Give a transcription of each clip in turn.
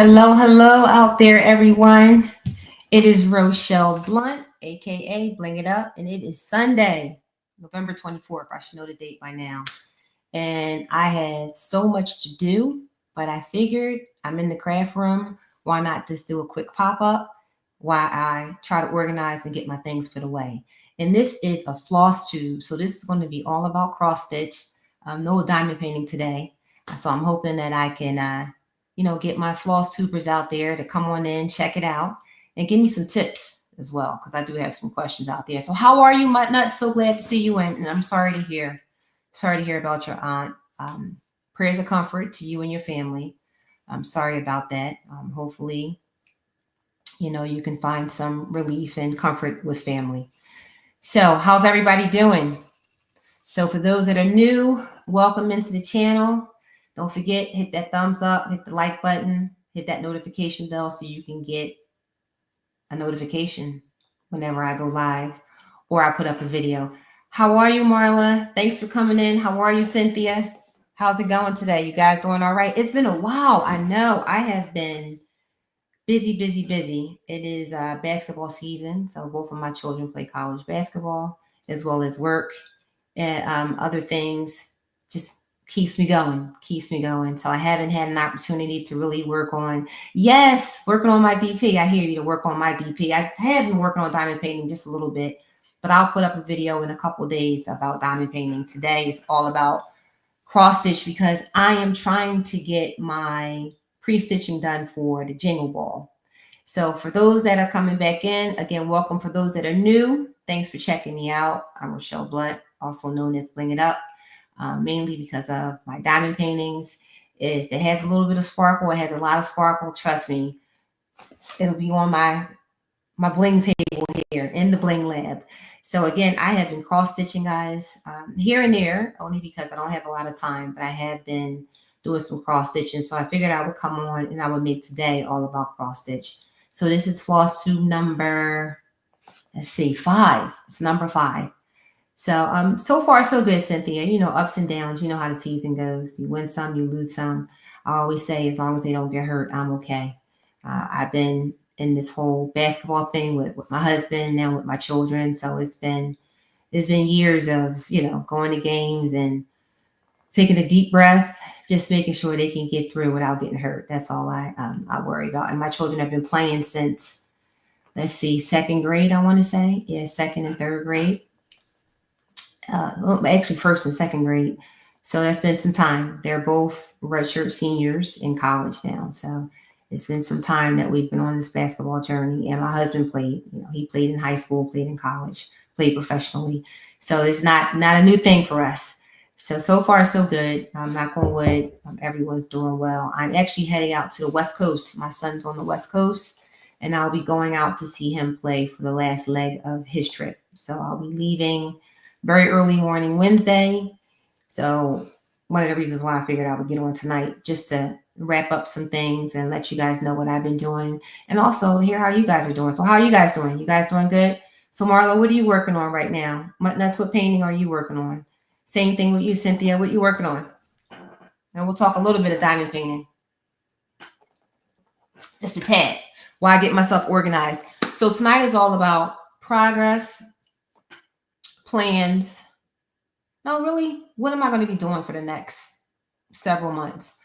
Hello out there, everyone. It is Rochelle Blunt, aka Bling It Up, and it is Sunday, November 24th. I should know the date by now. And I had so much to do, but I figured I'm in the craft room. Why not just do a quick pop up while I try to organize and get my things put away? And this is a floss tube. So this is going to be all about cross stitch. No diamond painting today. So I'm hoping that I can get my floss tubers out there to come on in, check it out, and give me some tips as well, because I do have some questions out there. So how are you, Mutt Nut? So glad to see you in, and I'm sorry to hear about your aunt. Prayers of comfort to you and your family. I'm sorry about that. Hopefully, you can find some relief and comfort with family. So how's everybody doing? So for those that are new, welcome into the channel. Don't forget, hit that thumbs up, hit the like button, hit that notification bell so you can get a notification whenever I go live or I put up a video. How are you, Marla? Thanks for coming in. How are you, Cynthia? How's it going today? You guys doing all right? It's been a while. I know I have been busy. It is basketball season. So both of my children play college basketball as well as work and other things. Just keeps me going. So I haven't had an opportunity to really working on my DP. I hear you, to work on my DP. I have been working on diamond painting just a little bit, but I'll put up a video in a couple of days about diamond painting. Today is all about cross stitch because I am trying to get my pre-stitching done for the Jingle Ball. So for those that are coming back in, again, welcome. For those that are new, thanks for checking me out. I'm Rochelle Blunt, also known as Bling It Up. Mainly because of my diamond paintings. If it has a little bit of sparkle, it has a lot of sparkle, trust me, it'll be on my bling table here in the bling lab. So again, I have been cross stitching, guys, here and there, only because I don't have a lot of time, but I have been doing some cross stitching. So I figured I would come on and I would make today all about cross stitch. So this is floss tube number, 5. It's number 5. So so far so good, Cynthia. Ups and downs. You know how the season goes. You win some, you lose some. I always say, as long as they don't get hurt, I'm okay. I've been in this whole basketball thing with my husband and now with my children. So it's been years of going to games and taking a deep breath, just making sure they can get through without getting hurt. That's all I worry about. And my children have been playing since, second grade. I want to say, second and third grade. Actually first and second grade. So that's been some time. They're both redshirt seniors in college now. So it's been some time that we've been on this basketball journey. And my husband played, he played in high school, played in college, played professionally. So it's not a new thing for us. So far so good. I'm knock on wood. Everyone's doing well. I'm actually heading out to the West Coast. My son's on the West Coast and I'll be going out to see him play for the last leg of his trip. So I'll be leaving very early morning Wednesday. So one of the reasons why I figured I would get on tonight, just to wrap up some things and let you guys know what I've been doing and also hear how you guys are doing. So how are you guys doing? You guys doing good? So Marla, what are you working on right now? What painting are you working on? Same thing with you, Cynthia. What you working on? And we'll talk a little bit of diamond painting. Just a tad while I get myself organized. So tonight is all about progress, plans. No, really, what am I going to be doing for the next several months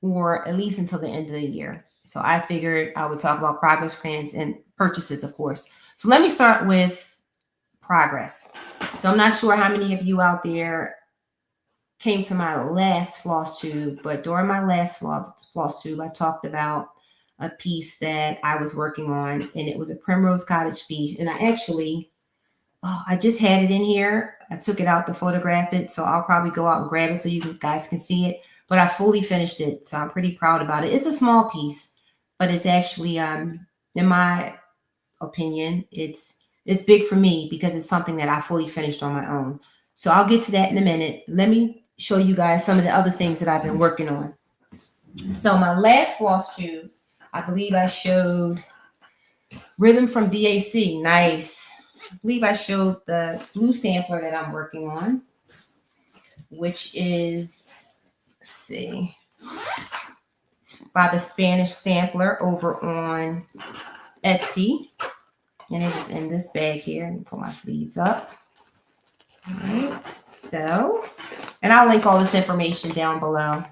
or at least until the end of the year? So I figured I would talk about progress, plans, and purchases, of course. So let me start with progress. So I'm not sure how many of you out there came to my last floss tube, but during my last floss tube, I talked about a piece that I was working on, and it was a PrimRose Cottage piece. And I just had it in here. I took it out to photograph it, so I'll probably go out and grab it so you guys can see it. But I fully finished it, so I'm pretty proud about it. It's a small piece, but it's actually, in my opinion, it's big for me because it's something that I fully finished on my own. So I'll get to that in a minute. Let me show you guys some of the other things that I've been working on. So my last floss tube, I believe I showed Rhythm from DAC. Nice. I believe I showed the blue sampler that I'm working on, which is, let's see, by the Spanish Sampler over on Etsy. And it is in this bag here. Let me pull my sleeves up. All right. So, and I'll link all this information down below.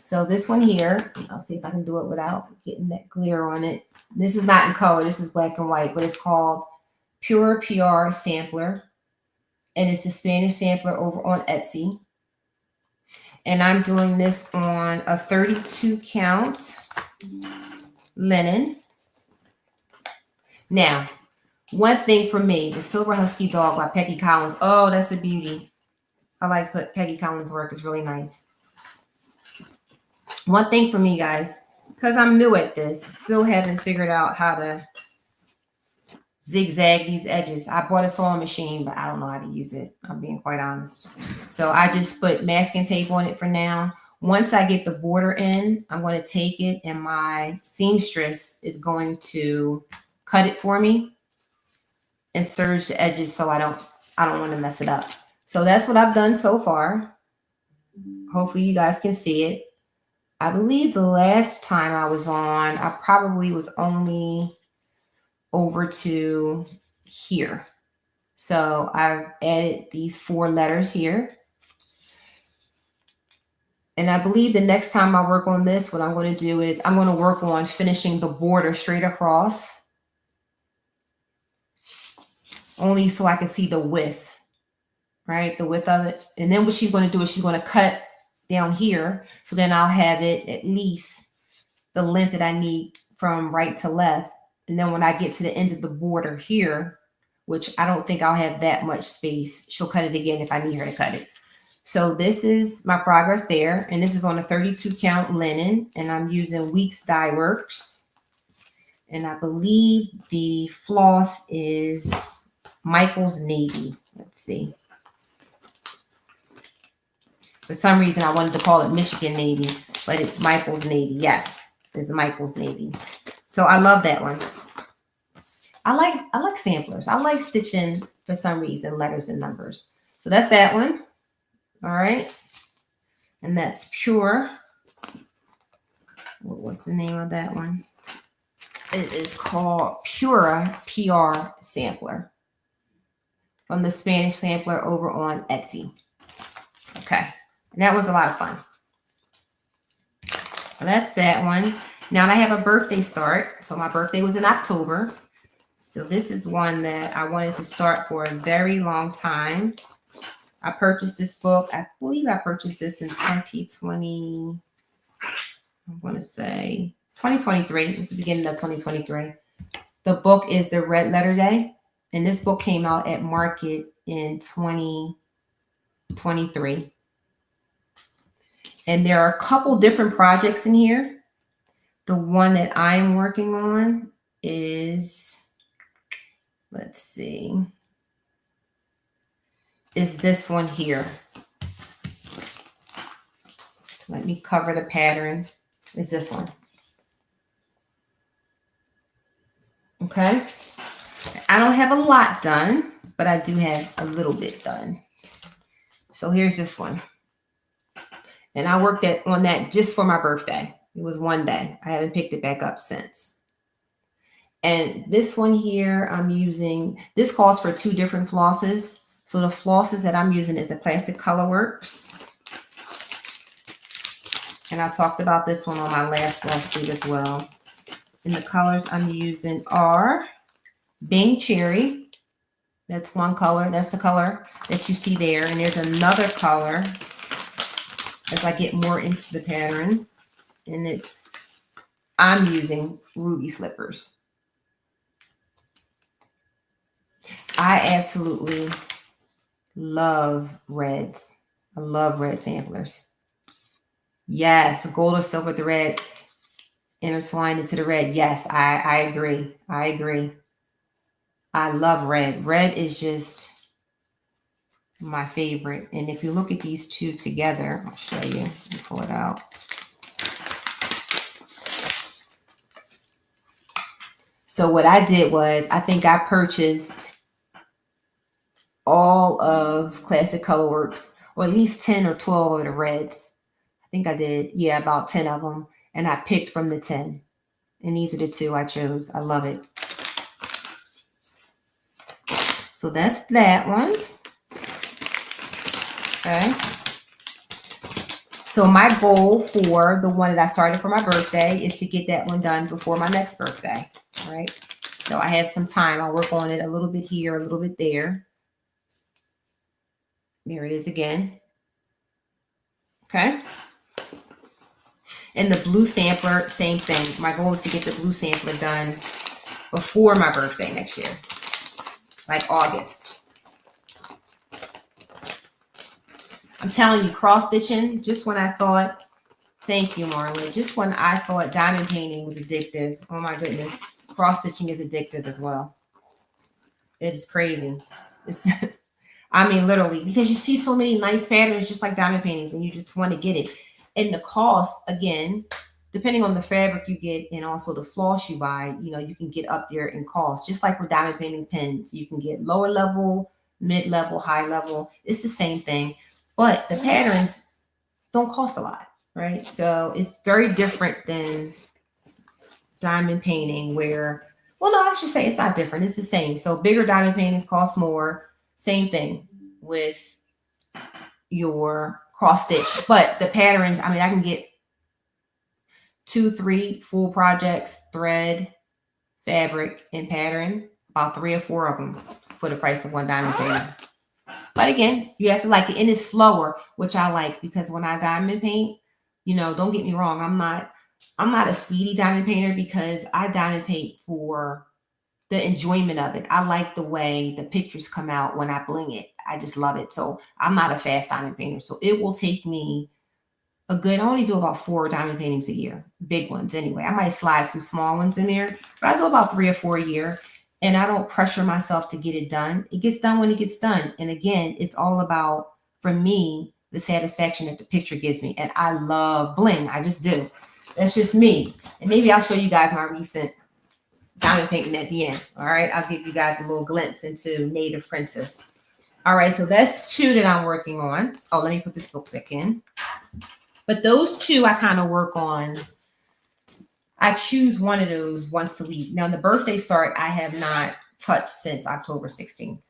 So this one here, I'll see if I can do it without getting that glare on it. This is not in color. This is black and white, but it's called Pura PR Sampler. And it's a Spanish sampler over on Etsy. And I'm doing this on a 32 count linen. Now, one thing for me, the Silver Husky Dog by Peggy Collins. Oh, that's a beauty. I like Peggy Collins' work. It's really nice. One thing for me, guys, because I'm new at this, still haven't figured out how to zigzag these edges. I bought a sewing machine, but I don't know how to use it. I'm being quite honest. So I just put masking tape on it for now. Once I get the border in, I'm going to take it and my seamstress is going to cut it for me and serge the edges so I don't want to mess it up. So that's what I've done so far. Hopefully you guys can see it. I believe the last time I was on, I probably was only over to here. So I've added these 4 letters here. And I believe the next time I work on this, what I'm going to do is I'm going to work on finishing the border straight across. Only so I can see the width, right? The width of it. And then what she's going to do is she's going to cut down here. So then I'll have it at least the length that I need from right to left. And then when I get to the end of the border here, which I don't think I'll have that much space, she'll cut it again if I need her to cut it. So this is my progress there. And this is on a 32 count linen. And I'm using Weeks Dye Works. And I believe the floss is Michael's Navy. Let's see. For some reason, I wanted to call it Michigan Navy, but it's Michael's Navy. Yes, it's Michael's Navy. So I love that one. I like samplers. I like stitching for some reason, letters and numbers. So that's that one. All right. And that's Pure. What's the name of that one? It is called Pura PR Sampler from the Spanish Sampler over on Etsy. Okay. And that was a lot of fun. Well, that's that one. Now I have a birthday start. So my birthday was in October. So this is one that I wanted to start for a very long time. I purchased this book. I believe I purchased this in 2020. I'm going to say 2023. It was the beginning of 2023. The book is The Red Letter Day. And this book came out at market in 2023. And there are a couple different projects in here. The one that I'm working on is, let's see, is this one here. Let me cover the pattern. Is this one. Okay. I don't have a lot done, but I do have a little bit done. So here's this one. And I worked on that just for my birthday. It was one day. I haven't picked it back up since. And this one here, I'm using, this calls for 2 different flosses. So the flosses that I'm using is a Classic Colorworks. And I talked about this one on my last FlossTube as well. And the colors I'm using are Bing Cherry. That's one color. That's the color that you see there. And there's another color as I get more into the pattern. And I'm using Ruby Slippers. I absolutely love reds. I love red samplers. Yes, gold or silver with the red intertwined into the red. Yes, I agree. I agree. I love red. Red is just my favorite. And if you look at these 2 together, I'll show you. Let me pull it out. So what I did was, I think I purchased all of Classic Colorworks, or at least 10 or 12 of the reds. I think I did, yeah, about 10 of them. and I picked from the 10. And these are the 2 I chose. I love it. So that's that one. Okay. So my goal for the one that I started for my birthday is to get that one done before my next birthday. All right. So I have some time. I'll work on it a little bit here, a little bit there. There it is again. Okay. And the blue sampler, same thing. My goal is to get the blue sampler done before my birthday next year, like August. I'm telling you, cross stitching, just when I thought, thank you, Marlon, just when I thought diamond painting was addictive, oh my goodness, cross stitching is addictive as well. It's crazy. It's, I mean, literally, because you see so many nice patterns, just like diamond paintings, and you just want to get it. And the cost, again, depending on the fabric you get and also the floss you buy, you know, you can get up there in cost. Just like with diamond painting pens, you can get lower level, mid-level, high level. It's the same thing, but the patterns don't cost a lot, right? So it's very different than diamond painting where, well, no, I should say it's not different. It's the same. So bigger diamond paintings cost more. Same thing with your cross stitch, but the patterns, I mean, I can get 2, 3 full projects, thread, fabric, and pattern, about 3 or 4 of them for the price of one diamond painting. But again, you have to like it, and it's slower, which I like, because when I diamond paint, you know, don't get me wrong, I'm not a speedy diamond painter, because I diamond paint for the enjoyment of it. I like the way the pictures come out when I bling it. I just love it. So I'm not a fast diamond painter. So it will take me a good, I only do about 4 diamond paintings a year, big ones anyway. I might slide some small ones in there, but I do about 3 or 4 a year, and I don't pressure myself to get it done. It gets done when it gets done. And again, it's all about, for me, the satisfaction that the picture gives me. And I love bling. I just do. That's just me. And maybe I'll show you guys my recent diamond painting at the end. All right. I'll give you guys a little glimpse into Native Princess. All right. So that's 2 that I'm working on. Oh, let me put this book back in. But those 2 I kind of work on. I choose one of those once a week. Now, the birthday start, I have not touched since October 16th.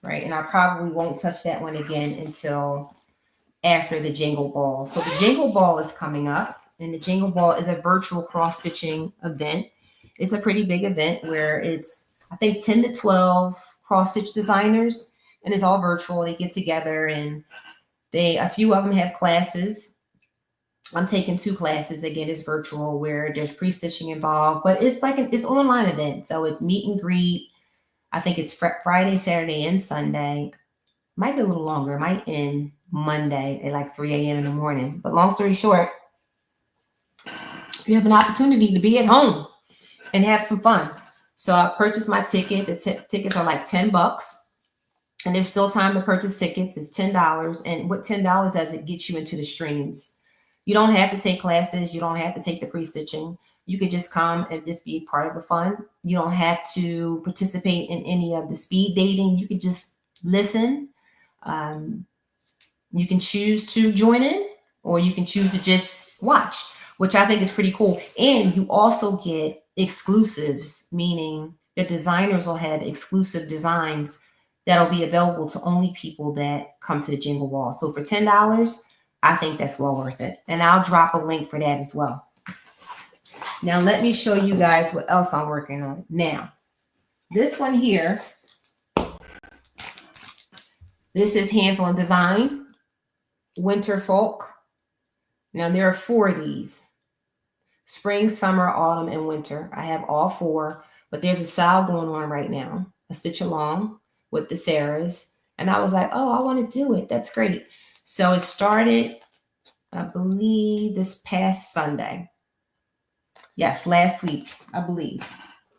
Right. And I probably won't touch that one again until after the Jingle Ball. So the Jingle Ball is coming up, and the Jingle Ball is a virtual cross-stitching event. It's a pretty big event where it's, I think, 10 to 12 cross-stitch designers, and it's all virtual. They get together, and a few of them have classes. I'm taking 2 classes. Again, it's virtual, where there's pre-stitching involved, but it's like it's an online event. So it's meet and greet. I think it's Friday, Saturday, and Sunday. Might be a little longer. It might end Monday at like 3 a.m. in the morning. But long story short, you have an opportunity to be at home and have some fun. So I purchased my ticket. The tickets are like $10. And there's still time to purchase tickets. It's $10. And what $10 does, it gets you into the streams. You don't have to take classes. You don't have to take the pre-stitching. You could just come and just be part of the fun. You don't have to participate in any of the speed dating. You could just listen. You can choose to join in, or you can choose to just watch, which I think is pretty cool. And you also get exclusives, meaning the designers will have exclusive designs that'll be available to only people that come to the Jingle Ball. So for $10, I think that's well worth it. And I'll drop a link for that as well. Now, let me show you guys what else I'm working on. Now, this one here, this is Hands-On Design, Winter Folk. Now, there are 4 of these. Spring, summer, autumn, and winter. I have all 4, but there's a style going on right now, a stitch along with the Sarahs. And I was like, oh, I want to do it. That's great. So it started, I believe, this past Sunday. Yes, last week, I believe.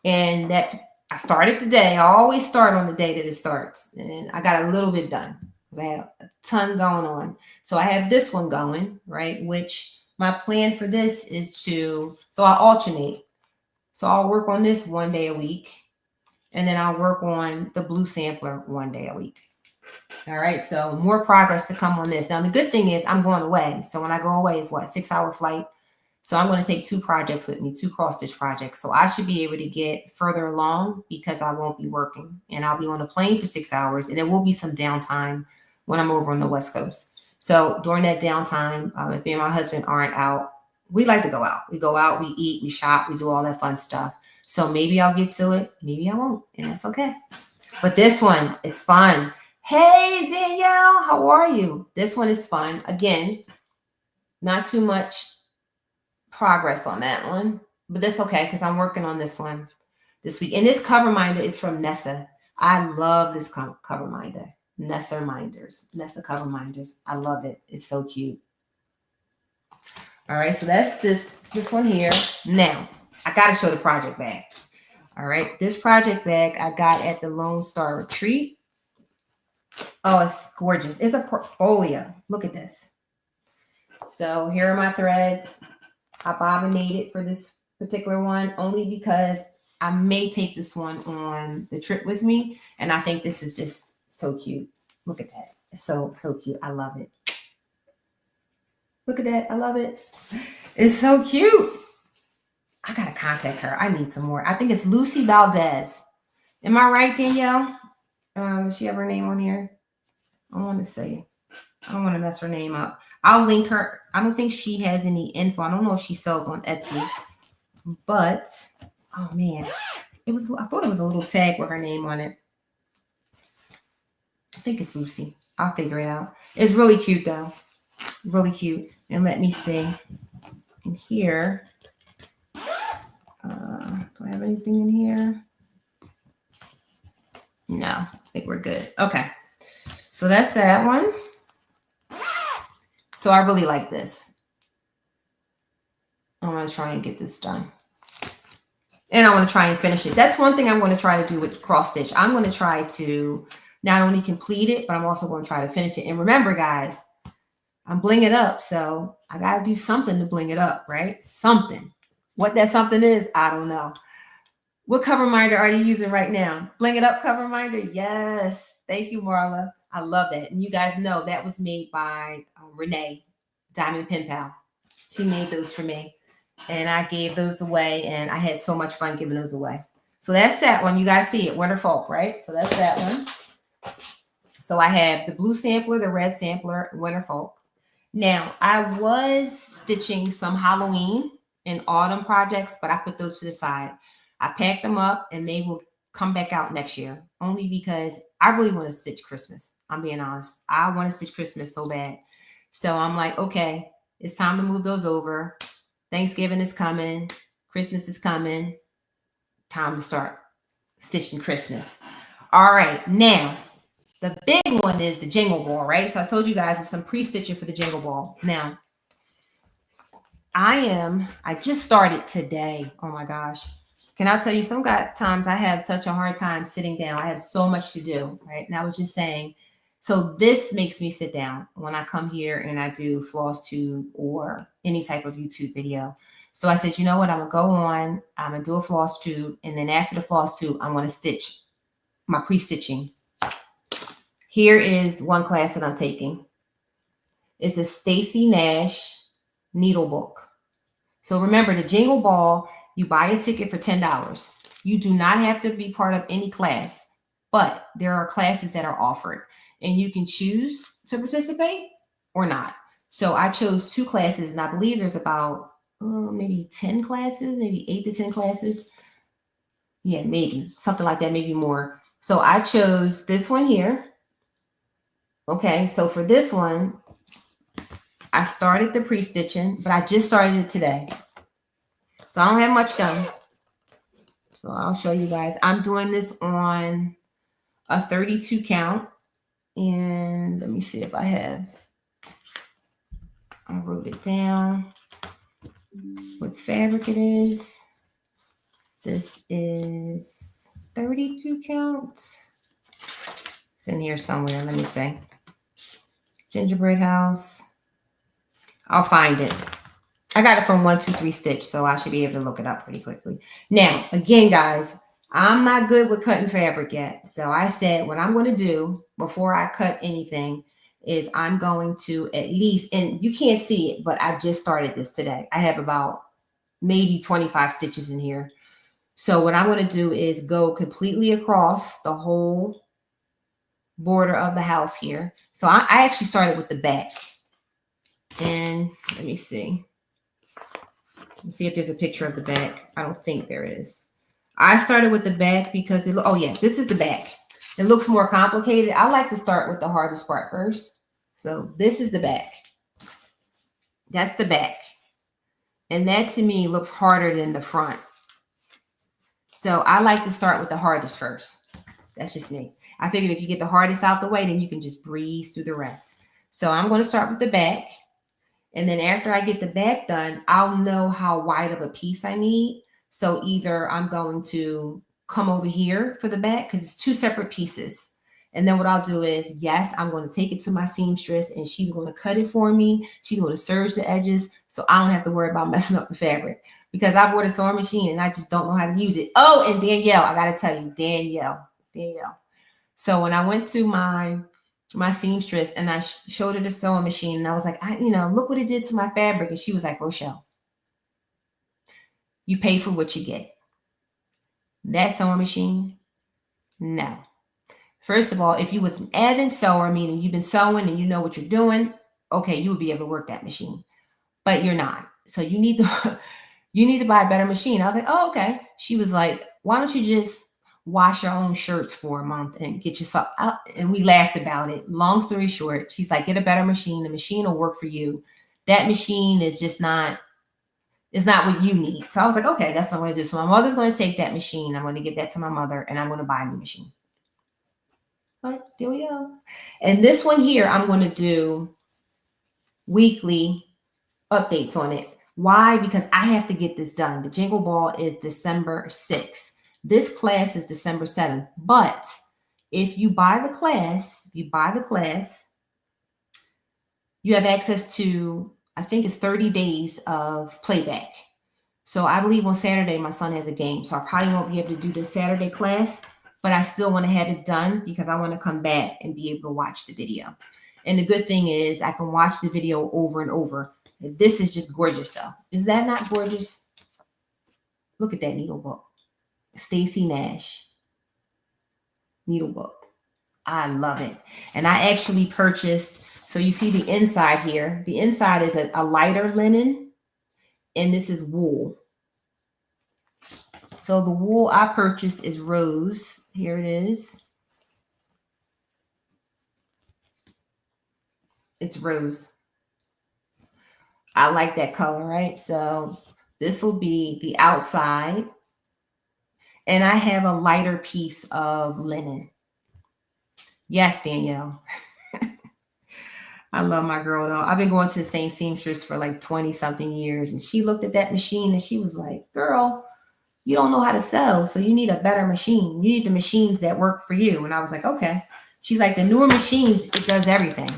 And that I started today. I always start on the day that it starts. And I got a little bit done. I have a ton going on. So I have this one going, right? Which my plan for this is so I alternate. So I'll work on this one day a week. And then I'll work on the blue sampler one day a week. All right. So more progress to come on this. Now, the good thing is I'm going away. So when I go away, it's what, 6-hour flight. So I'm going to take 2 projects with me, 2 cross stitch projects. So I should be able to get further along because I won't be working and I'll be on a plane for 6 hours and there will be some downtime when I'm over on the West Coast. So during that downtime, if me and my husband aren't out, we like to go out. We go out, we eat, we shop, we do all that fun stuff. So maybe I'll get to it, maybe I won't, and that's okay. But this one is fun. Hey, Danielle, how are you? This one is fun. Again, not too much progress on that one, but that's okay because I'm working on this one this week. And this cover minder is from Nessa. I love this cover minder. Nessa cover minders. I love it. It's so cute. All right, so that's this one here. Now, I got to show the project bag. All right, this project bag I got at the Lone Star Retreat. Oh, it's gorgeous. It's a portfolio. Look at this. So here are my threads. I bobbinated for this particular one only because I may take this one on the trip with me. And I think this is just so cute. Look at that. It's so cute. I love it. Look at that. I love it. It's so cute. I got to contact her. I need some more. I think it's Lucy Valdez. Am I right, Danielle? Does she have her name on here? I want to say. I don't want to mess her name up. I'll link her. I don't think she has any info. I don't know if she sells on Etsy. But, oh man. I thought it was a little tag with her name on it. I think it's Lucy. I'll figure it out. It's really cute though. Really cute. And let me see. In here. Do I have anything in here? No. I think we're good. Okay. So that's that one. So I really like this. I want to try and get this done. And I want to try and finish it. That's one thing I'm going to try to do with cross stitch. I'm going to try to not only complete it, but I'm also going to try to finish it. And remember, guys, I'm bling it up. So I got to do something to bling it up, right? Something. What that something is, I don't know. What cover minder are you using right now? Bling it up cover minder? Yes. Thank you, Marla. I love that. And you guys know that was made by Renee, Diamond Pen Pal. She made those for me. And I gave those away. And I had so much fun giving those away. So that's that one. You guys see it. Winter Folk, right? So that's that one. So I have the blue sampler, the red sampler, Winter Folk. Now, I was stitching some Halloween and autumn projects, but I put those to the side. I packed them up and they will come back out next year. Only because I really want to stitch Christmas. I'm being honest. I want to stitch Christmas so bad. So I'm like, okay, it's time to move those over. Thanksgiving is coming. Christmas is coming. Time to start stitching Christmas. All right. Now, the big one is the Jingle Ball, right? So I told you guys there's some pre-stitching for the Jingle Ball. Now, I just started today. Oh my gosh. Can I tell you, sometimes I have such a hard time sitting down. I have so much to do, right? And I was just saying, so this makes me sit down when I come here and I do FlossTube or any type of YouTube video. So I said, you know what? I'm going to go on, I'm going to do a FlossTube. And then after the FlossTube, I'm going to stitch my pre-stitching. Here is one class that I'm taking. It's a Stacy Nash needle book. So remember, the Jingle Ball, you buy a ticket for $10. You do not have to be part of any class, but there are classes that are offered and you can choose to participate or not. So I chose 2 classes and I believe there's about maybe 10 classes, maybe 8 to 10 classes. Yeah, maybe something like that, maybe more. So I chose this one here. Okay, so for this one, I started the pre-stitching, but I just started it today. So I don't have much done. So I'll show you guys. I'm doing this on a 32 count. And let me see if I wrote it down. What fabric it is. This is 32 count. It's in here somewhere. Let me see. Gingerbread House. I'll find it. I got it from 123 Stitch, so I should be able to look it up pretty quickly. Now, again, guys, I'm not good with cutting fabric yet. So I said what I'm going to do before I cut anything is I'm going to at least, and you can't see it, but I just started this today. I have about maybe 25 stitches in here. So what I'm going to do is go completely across the whole border of the house here. So I actually started with the back. And let me see. Let's see if there's a picture of the back. I don't think there is. I started with the back because oh yeah, this is the back. It looks more complicated. I like to start with the hardest part first. So this is the back. That's the back. And that to me looks harder than the front. So I like to start with the hardest first. That's just me. I figured if you get the hardest out the way, then you can just breeze through the rest. So I'm going to start with the back. And then after I get the back done, I'll know how wide of a piece I need. So either I'm going to come over here for the back because it's two separate pieces. And then what I'll do is, yes, I'm going to take it to my seamstress and she's going to cut it for me. She's going to serge the edges so I don't have to worry about messing up the fabric because I bought a sewing machine and I just don't know how to use it. Oh, and Danielle, I got to tell you, Danielle. So when I went to my seamstress and I showed her the sewing machine and I was like, look what it did to my fabric. And she was like, Rochelle, you pay for what you get. That sewing machine, no. First of all, if you was an avid sewer, meaning you've been sewing and you know what you're doing, okay, you would be able to work that machine, but you're not. So you need to buy a better machine. I was like, oh, okay. She was like, why don't you just wash your own shirts for a month and get yourself out? And we laughed about it. Long story short, she's like, get a better machine. The machine will work for you. That machine is just not, it's not what you need. So I was like, okay, that's what I'm going to do. So my mother's going to take that machine. I'm going to give that to my mother and I'm going to buy a new machine. All right, there we go. And this one here, I'm going to do weekly updates on it. Why? Because I have to get this done. The Jingle Ball is December 6th. This class is December 7th. But if you buy the class, you have access to, I think it's 30 days of playback. So I believe on Saturday, my son has a game. So I probably won't be able to do the Saturday class, but I still want to have it done because I want to come back and be able to watch the video. And the good thing is I can watch the video over and over. This is just gorgeous though. Is that not gorgeous? Look at that needle book. Stacy Nash needle book. I love it. And I actually purchased, so you see the inside here. The inside is a lighter linen and this is wool. So the wool I purchased is rose. Here it is. It's rose. I like that color, right? So this will be the outside. And I have a lighter piece of linen. Yes, Danielle. I love my girl though. I've been going to the same seamstress for like 20 something years. And she looked at that machine and she was like, girl, you don't know how to sew. So you need a better machine. You need the machines that work for you. And I was like, okay. She's like, the newer machines, it does everything.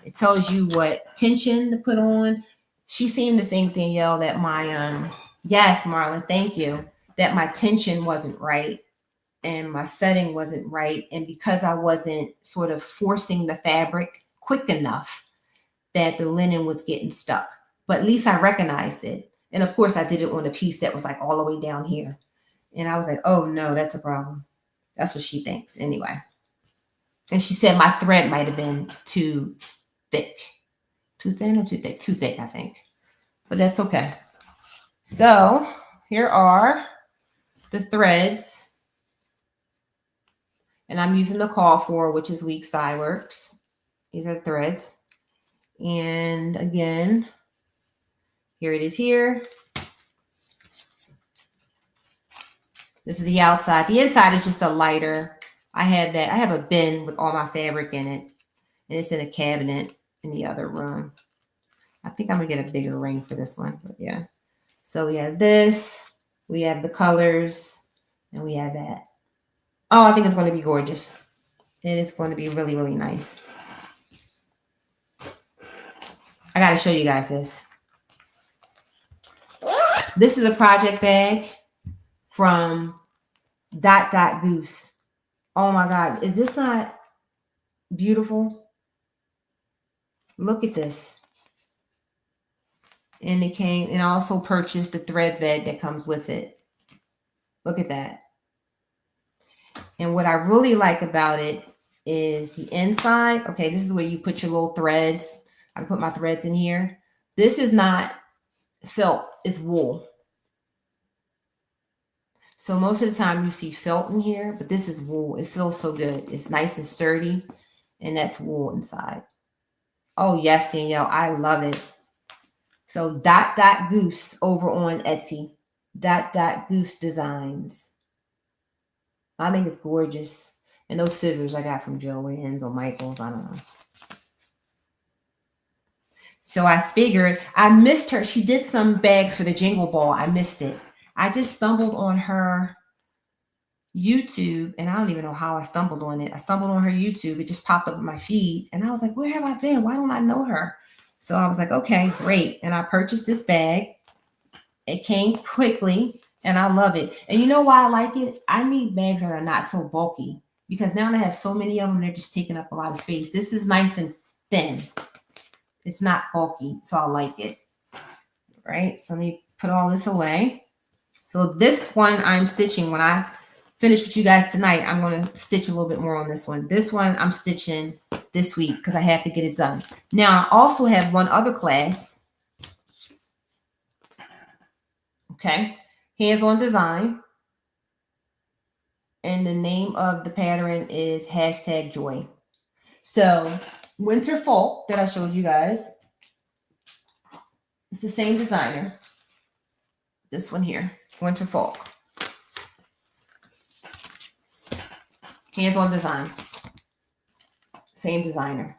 It tells you what tension to put on. She seemed to think, Danielle, that my, yes, Marlon, thank you, that my tension wasn't right and my setting wasn't right. And because I wasn't sort of forcing the fabric quick enough, that the linen was getting stuck. But at least I recognized it. And of course, I did it on a piece that was like all the way down here. And I was like, oh no, that's a problem. That's what she thinks anyway. And she said my thread might have been too thick. Too thin or too thick? Too thick, I think. But that's okay. So here are the threads. And I'm using the call for, which is Week Side Works. These are threads. And again, here it is here. This is the outside. The inside is just a lighter. I have a bin with all my fabric in it. And it's in a cabinet in the other room. I think I'm going to get a bigger ring for this one. But yeah. So we have this. We have the colors. And we have that. Oh, I think it's going to be gorgeous. It is going to be really, really nice. I got to show you guys this. This is a project bag from DotDotGoose. Oh my God. Is this not beautiful? Look at this. And it came, and I also purchased the thread bed that comes with it. Look at that. And what I really like about it is the inside. Okay, this is where you put your little threads. I put my threads in here. This is not felt, it's wool. So most of the time you see felt in here, but this is wool. It feels so good. It's nice and sturdy, and that's wool inside. Oh yes, Danielle, I love it. So DotDotGoose over on Etsy. DotDotGoose Designs. I think it's gorgeous. And those scissors I got from Joann's or Michael's, I don't know. So I figured, I missed her. She did some bags for the Jingle Ball. I missed it. I just stumbled on her YouTube, and I don't even know how I stumbled on it. I stumbled on her YouTube. It just popped up in my feed, and I was like, where have I been? Why don't I know her? So I was like, okay, great. And I purchased this bag. It came quickly, and I love it. And you know why I like it? I need bags that are not so bulky, because now I have so many of them, they're just taking up a lot of space. This is nice and thin. It's not bulky, so I like it. Right? So let me put all this away. So this one I'm stitching. When I finish with you guys tonight, I'm going to stitch a little bit more on this one. This one I'm stitching this week because I have to get it done. Now, I also have one other class. Okay. Hands-on design. And the name of the pattern is #joy. So Winter Folk that I showed you guys. It's the same designer. This one here, Winter Folk. Hands-on design. Same designer.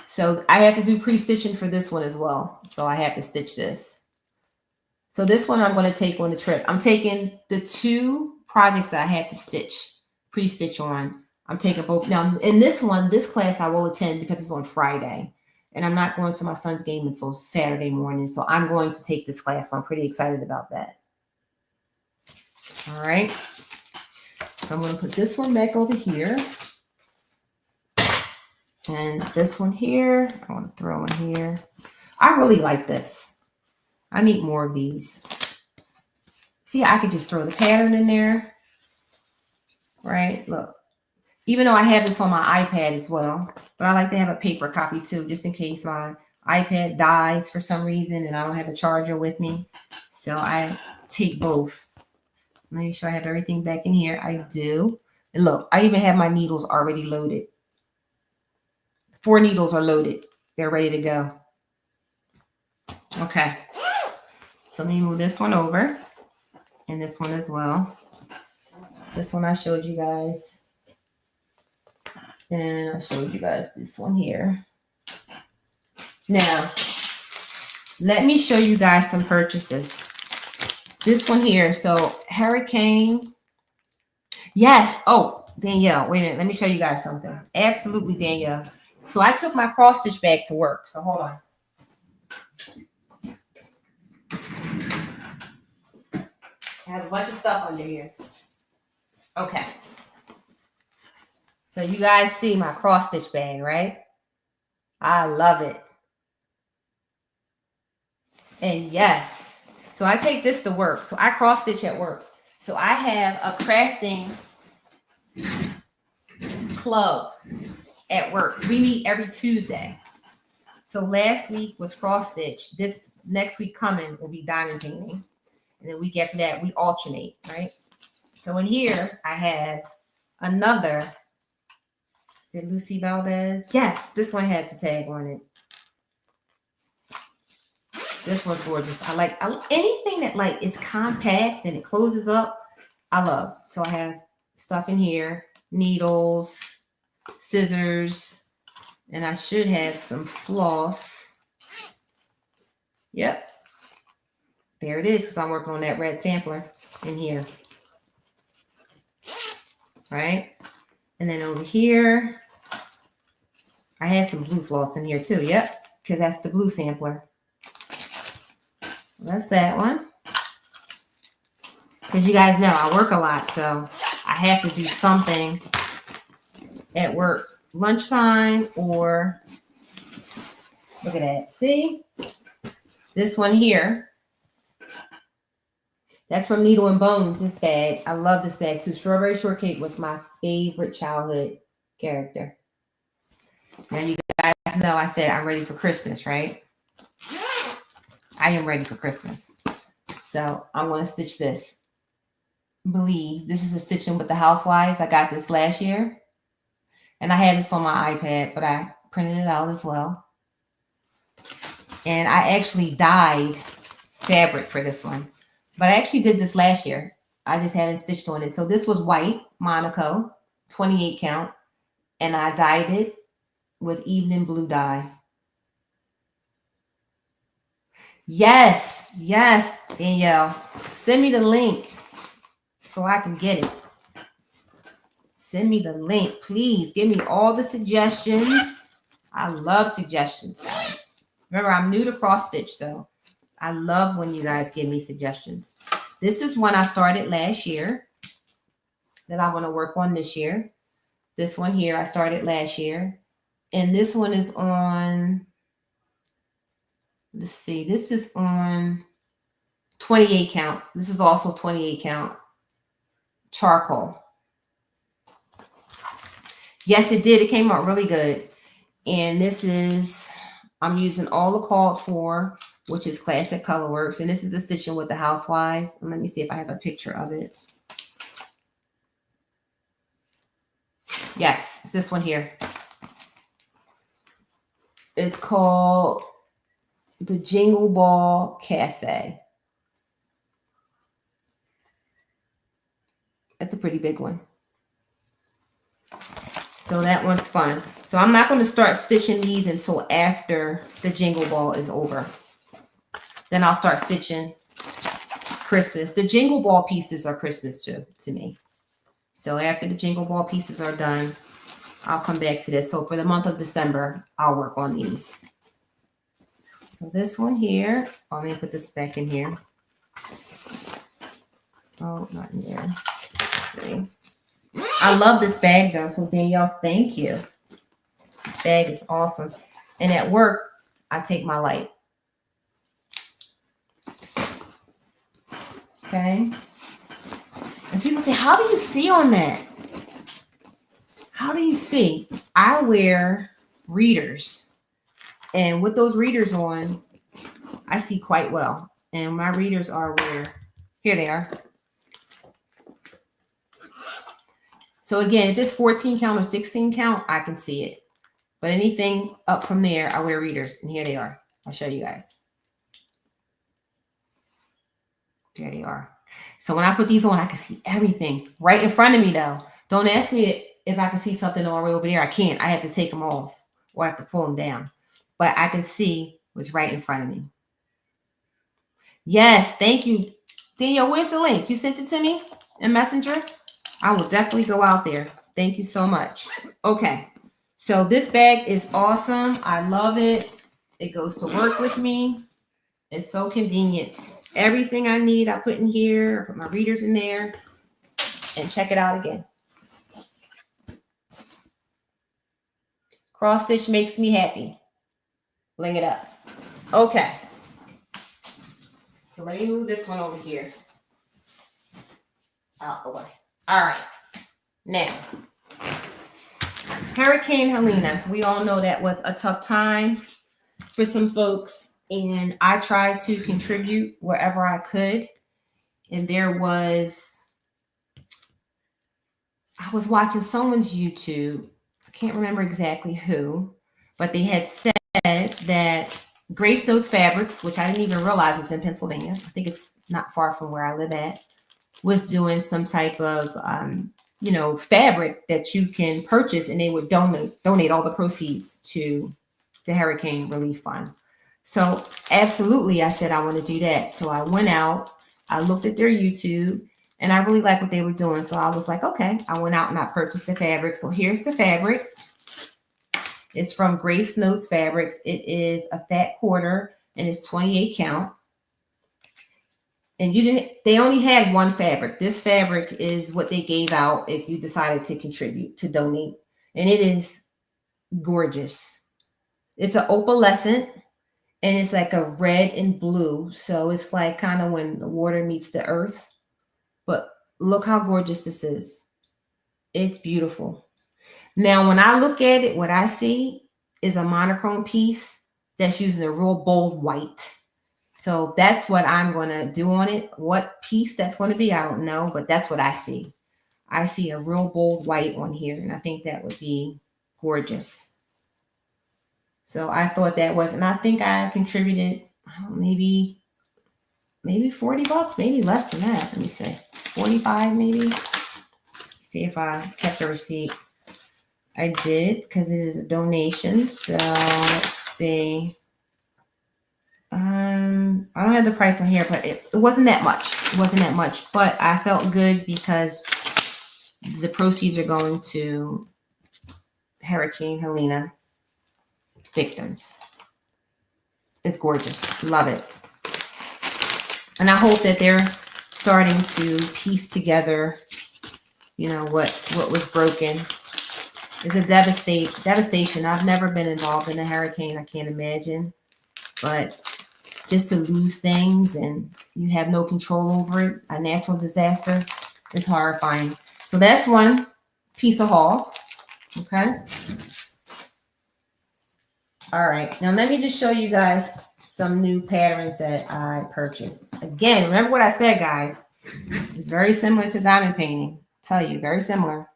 So I have to do pre-stitching for this one as well. So I have to stitch this. So this one I'm going to take on the trip. I'm taking the 2 projects that I have to stitch, pre-stitch on. I'm taking both. Now, in this one, this class I will attend because it's on Friday. And I'm not going to my son's game until Saturday morning. So I'm going to take this class. So I'm pretty excited about that. All right. So I'm going to put this one back over here. And this one here, I want to throw in here. I really like this. I need more of these. See, I could just throw the pattern in there. Right? Look. Even though I have this on my iPad as well. But I like to have a paper copy too, just in case my iPad dies for some reason and I don't have a charger with me. So I take both. Let me sure I have everything back in here. I do. And look, I even have my needles already loaded. 4 needles are loaded. They're ready to go. Okay. So let me move this one over. And this one as well. This one I showed you guys. And I showed you guys this one here. Now, let me show you guys some purchases. This one here. So, Hurricane. Yes. Oh, Danielle. Wait a minute. Let me show you guys something. Absolutely, Danielle. So, I took my cross stitch bag to work. So, hold on. I have a bunch of stuff under here. Okay. So you guys see my cross stitch bag, right? I love it. And yes, so I take this to work. So I cross stitch at work. So I have a crafting club at work. We meet every Tuesday. So last week was cross stitch. This next week coming will be diamond painting. And then week after that, we alternate, right? So in here, I have another. Is it Lucy Valdez? Yes, this one had the tag on it. This one's gorgeous. I like anything that like is compact and it closes up. I love. So I have stuff in here, needles, scissors, and I should have some floss. Yep. There it is because I'm working on that red sampler in here. Right? And then over here, I had some blue floss in here too. Yep. Because that's the blue sampler. That's that one. Because you guys know I work a lot. So I have to do something at work. Lunchtime or Look at that. See? This one here. That's from Needle and Bones, this bag. I love this bag too. Strawberry Shortcake was my favorite childhood character. Now you guys know I said I'm ready for Christmas, right? I am ready for Christmas. So I'm going to stitch this. Believe this is a stitching with the Housewives. I got this last year. And I had this on my iPad, but I printed it out as well. And I actually dyed fabric for this one. But I actually did this last year. I just haven't stitched on it. So this was white, Monaco, 28 count. And I dyed it with evening blue dye. Yes, yes, Danielle. Send me the link so I can get it. Send me the link, please. Give me all the suggestions. I love suggestions, guys. Remember, I'm new to cross stitch, so I love when you guys give me suggestions. This is one I started last year that I want to work on this year. This one here I started last year. And this one is on, let's see, this is on 28 count. This is also 28 count charcoal. Yes, it did. It came out really good. And this is, I'm using all the called for, which is Classic Colorworks. And this is the stitching with the Housewives. And let me see if I have a picture of it. Yes, it's this one here. It's called the Jingle Ball Cafe. That's a pretty big one. So that one's fun. So I'm not going to start stitching these until after the Jingle Ball is over. Then I'll start stitching Christmas. The Jingle Ball pieces are Christmas too, to me. So after the Jingle Ball pieces are done, I'll come back to this. So for the month of December, I'll work on these. So this one here, let me put this back in here. Oh, not in there. Let's see. I love this bag though, so Danielle, thank you. This bag is awesome. And at work, I take my light. Okay. And people say, how do you see on that? How do you see? I wear readers. And with those readers on, I see quite well. And my readers are where? Here they are. So again, if it's 14 count or 16 count, I can see it. But anything up from there, I wear readers. And here they are. I'll show you guys. There they are. So when I put these on, I can see everything right in front of me though. Don't ask me if I can see something all the way over there. I can't. I have to take them off or I have to pull them down. But I can see what's right in front of me. Yes, thank you. Danielle, where's the link? You sent it to me in Messenger? I will definitely go out there. Thank you so much. Okay, so this bag is awesome. I love it. It goes to work with me. It's so convenient. Everything I need, I put in here. I put my readers in there. And check it out again. Cross stitch makes me happy. Bling it up. Okay. So let me move this one over here. Out the way. All right. Now, Hurricane Helena. We all know that was a tough time for some folks. And I tried to contribute wherever I could. And there was, I was watching someone's YouTube. I can't remember exactly who, but they had said that Grace Notes Fabrics, which I didn't even realize it's in Pennsylvania. I think it's not far from where I live at, was doing some type of, fabric that you can purchase, and they would donate all the proceeds to the Hurricane Relief Fund. So absolutely, I said I want to do that. So I went out, I looked at their YouTube, and I really liked what they were doing. So I was like, okay, I went out and I purchased the fabric. So here's the fabric. It's from Grace Notes Fabrics. It is a fat quarter and it's 28 count. And they only had one fabric. This fabric is what they gave out if you decided to contribute, to donate. And it is gorgeous. It's an opalescent, and it's like a red and blue. So it's like kind of when the water meets the earth. But look how gorgeous this is. It's beautiful. Now, when I look at it, what I see is a monochrome piece that's using a real bold white. So that's what I'm going to do on it. What piece that's going to be, I don't know, but that's what I see. I see a real bold white on here, and I think that would be gorgeous. So I thought that was, and I think I contributed maybe $40, maybe less than that. Let me see, 45 maybe. See if I kept a receipt. I did, because it is a donation. So let's see. I don't have the price on here, but it wasn't that much. It wasn't that much, but I felt good because the proceeds are going to Hurricane Helena victims. It's gorgeous. Love it. And I hope that they're starting to piece together, what was broken. It's a devastation. I've never been involved in a hurricane. I can't imagine. But just to lose things and you have no control over it, a natural disaster, is horrifying. So that's one piece of haul. Okay. All right. Now let me just show you guys some new patterns that I purchased. Again, remember what I said, guys. It's very similar to diamond painting. I tell you, very similar.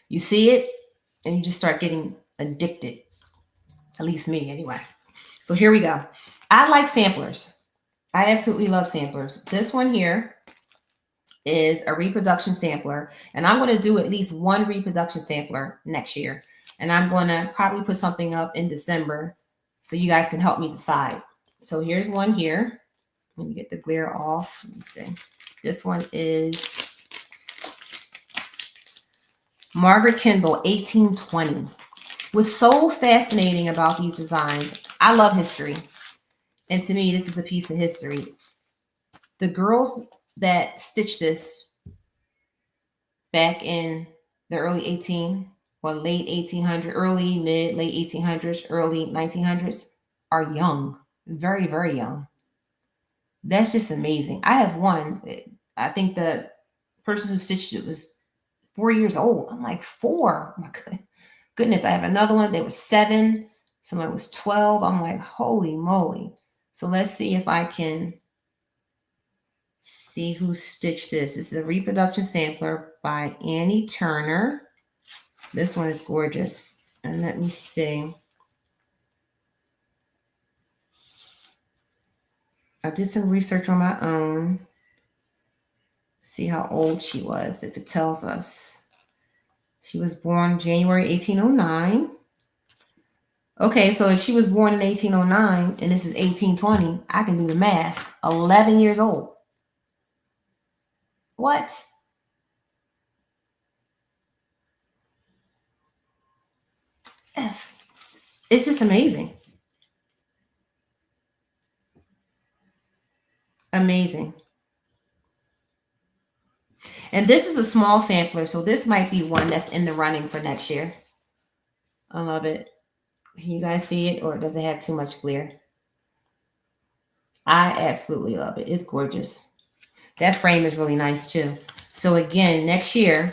You see it and you just start getting addicted. At least me, anyway. So here we go. I like samplers. I absolutely love samplers. This one here is a reproduction sampler, and I'm going to do at least one reproduction sampler next year. And I'm going to probably put something up in December so you guys can help me decide. So here's one here. Let me get the glare off. Let me see. This one is Margaret Kendall, 1820. What's so fascinating about these designs, I love history. And to me, this is a piece of history. The girls that stitched this back in the late 1800s, late 1800s, early 1900s are young, very, very young. That's just amazing. I have one. I think the person who stitched it was 4 years old. I'm like, 4? Oh my goodness. I have another one. They were 7. Someone was 12. I'm like, holy moly. So let's see if I can see who stitched this. This is a reproduction sampler by Annie Turner. This one is gorgeous. And let me see. I did some research on my own. See how old she was, if it tells us. She was born January 1809. Okay, so if she was born in 1809 and this is 1820, I can do the math. 11 years old. What? Yes. It's just amazing. Amazing. And this is a small sampler, so this might be one that's in the running for next year. I love it. Can you guys see it, or does it have too much glare? I absolutely love it. It's gorgeous. That frame is really nice too. So again, next year,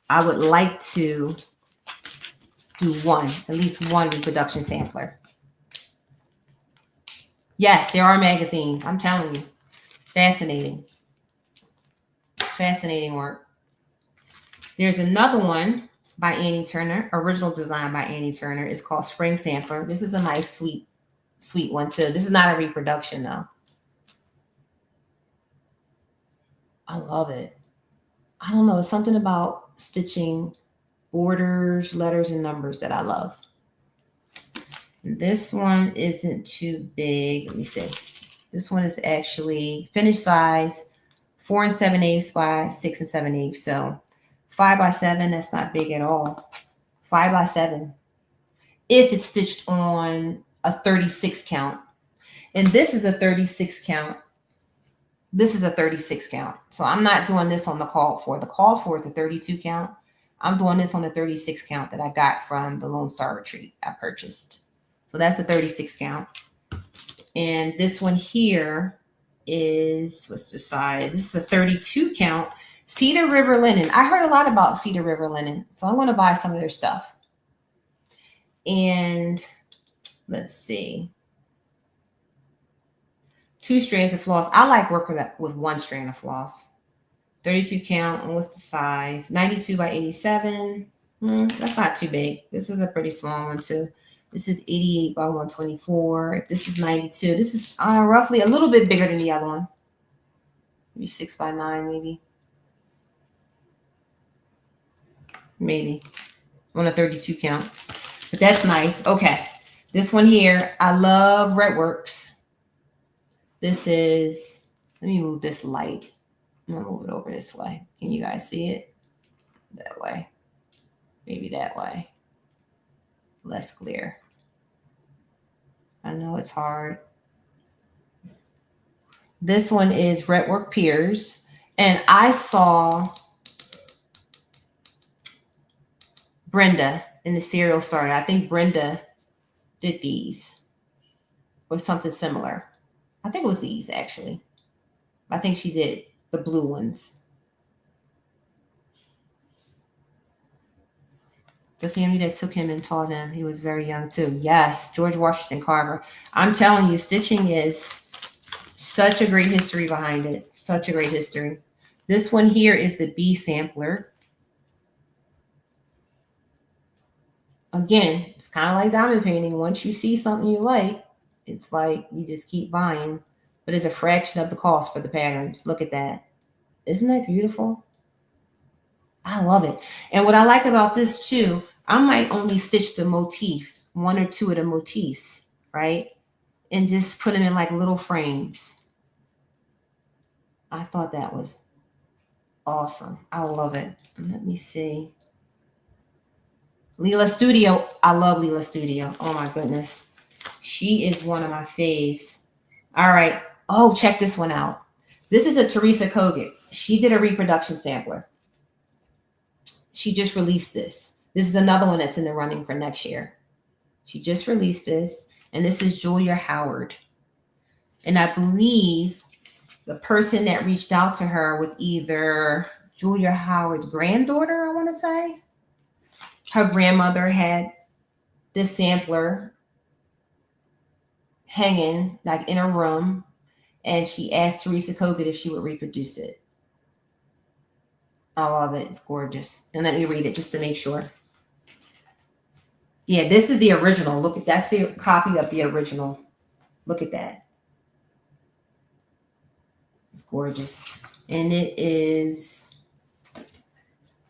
I would like to do at least one reproduction sampler. Yes, there are magazines. I'm telling you. Fascinating. Fascinating work. There's another one by Annie Turner, original design by Annie Turner. It's called Spring Sampler. This is a nice, sweet one too. This is not a reproduction though. I love it. I don't know. It's something about stitching borders, letters, and numbers that I love. This one isn't too big. Let me see. This one is actually finished size 4 7/8 by 6 7/8. So 5 by 7, that's not big at all. 5 by 7. If it's stitched on a 36 count. And this is a 36 count. This is a 36 count. So I'm not doing this on the call for. The call for is a 32 count. I'm doing this on a 36 count that I got from the Lone Star Retreat I purchased. So that's a 36 count. And this one here is, what's the size? This is a 32 count Cedar River linen. I heard a lot about Cedar River linen, so I'm going to buy some of their stuff. And let's see. 2 strands of floss. I like working with 1 strand of floss. 32 count. And what's the size? 92 by 87. That's not too big. This is a pretty small one too. This is 88 by 124. This is 92. This is roughly a little bit bigger than the other one. Maybe 6 by 9, maybe. Maybe. On a 32 count. But that's nice. Okay. This one here, I love Redworks. This is, let me move this light. I'm going to move it over this way. Can you guys see it? That way. Maybe that way. Less clear. I know it's hard. This one is Redwork Piers. And I saw Brenda in the Serial Starter. I think Brenda did these or something similar. I think it was these actually. I think she did the blue ones. The family that took him and taught him. He was very young too. Yes, George Washington Carver. I'm telling you, stitching is such a great history behind it. Such a great history. This one here is the B sampler. Again, it's kind of like diamond painting. Once you see something you like, it's like you just keep buying. But it's a fraction of the cost for the patterns. Look at that. Isn't that beautiful? I love it. And what I like about this too, I might only stitch the motifs, 1 or 2 of the motifs, right? And just put them in like little frames. I thought that was awesome. I love it. Let me see. Leela Studio. I love Leela Studio. Oh my goodness. She is one of my faves. All right. Oh, check this one out. This is a Teresa Kogut. She did a reproduction sampler. She just released this. This is another one that's in the running for next year. She just released this. And this is Julia Howard. And I believe the person that reached out to her was either Julia Howard's granddaughter, I want to say. Her grandmother had this sampler hanging like in her room. And she asked Teresa Kogut if she would reproduce it. I love it. It's gorgeous. And let me read it just to make sure. Yeah, this is the original. Look at that's the copy of the original. Look at that. It's gorgeous. And it is,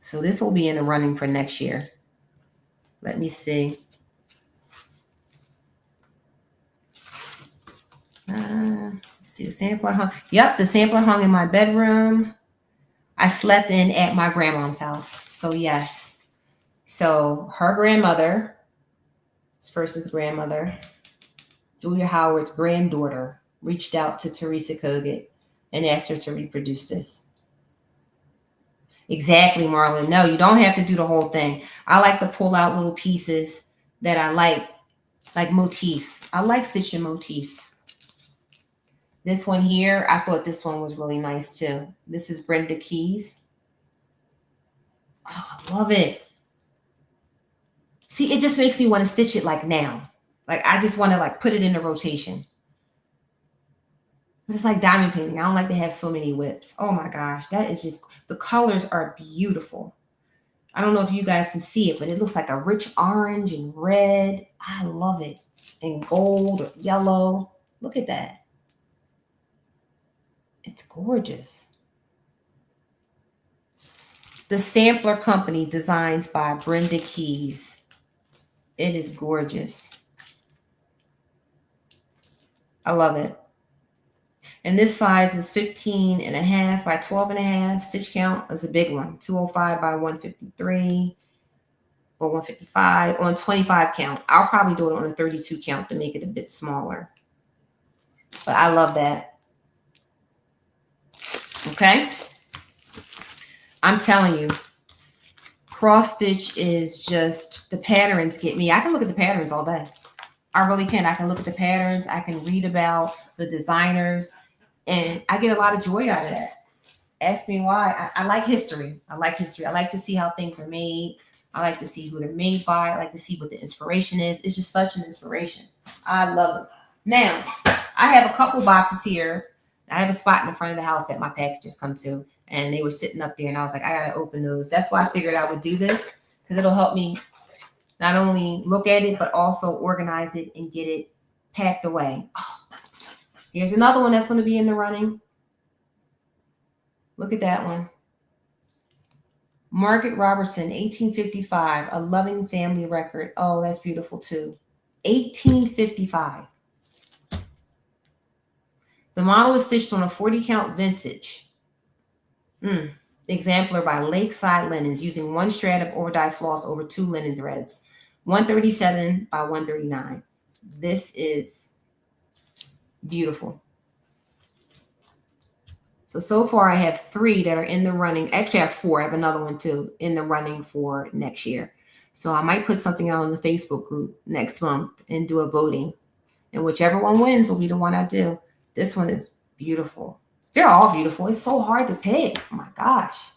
so this will be in the running for next year. Let me see. Let's see, the sampler hung. Yep, the sampler hung in my bedroom. I slept in at my grandmom's house. So yes. So her grandmother, this person's grandmother, Julia Howard's granddaughter, reached out to Teresa Kogut and asked her to reproduce this. Exactly, Marlon. No, you don't have to do the whole thing. I like to pull out little pieces that I like motifs. I like stitching motifs. This one here, I thought this one was really nice too. This is Brenda Keys. Oh, I love it. See, it just makes me want to stitch it like now. Like I just want to like put it in the rotation. But it's like diamond painting. I don't like to have so many whips. Oh my gosh, that is just, the colors are beautiful. I don't know if you guys can see it, but it looks like a rich orange and red. I love it. And gold or yellow. Look at that. It's gorgeous. The Sampler Company, designs by Brenda Keys. It is gorgeous. I love it. And this size is 15.5 by 12.5. Stitch count is a big one. 205 by 153 or 155 on 25 count. I'll probably do it on a 32 count to make it a bit smaller. But I love that. Okay. I'm telling you, cross stitch is just, the patterns get me. I can look at the patterns all day. I really can. I can look at the patterns. I can read about the designers, and I get a lot of joy out of that. Ask me why. I like history. I like history. I like to see how things are made. I like to see who they're made by. I like to see what the inspiration is. It's just such an inspiration. I love it. Now, I have a couple boxes here. I have a spot in the front of the house that my packages come to, and they were sitting up there, and I was like, I gotta open those. That's why I figured I would do this, because it'll help me not only look at it, but also organize it and get it packed away. Oh, here's another one that's going to be in the running. Look at that one. Margaret Robertson, 1855, A Loving Family Record. Oh, that's beautiful too. 1855. The model is stitched on a 40 count vintage. Exemplar by Lakeside Linens, using one strand of overdye floss over 2 linen threads. 137 by 139. This is beautiful. So far I have 3 that are in the running. Actually, I have 4. I have another one too in the running for next year. So I might put something out on the Facebook group next month and do a voting. And whichever one wins will be the one I do. This one is beautiful. They're all beautiful. It's so hard to pick. Oh my gosh.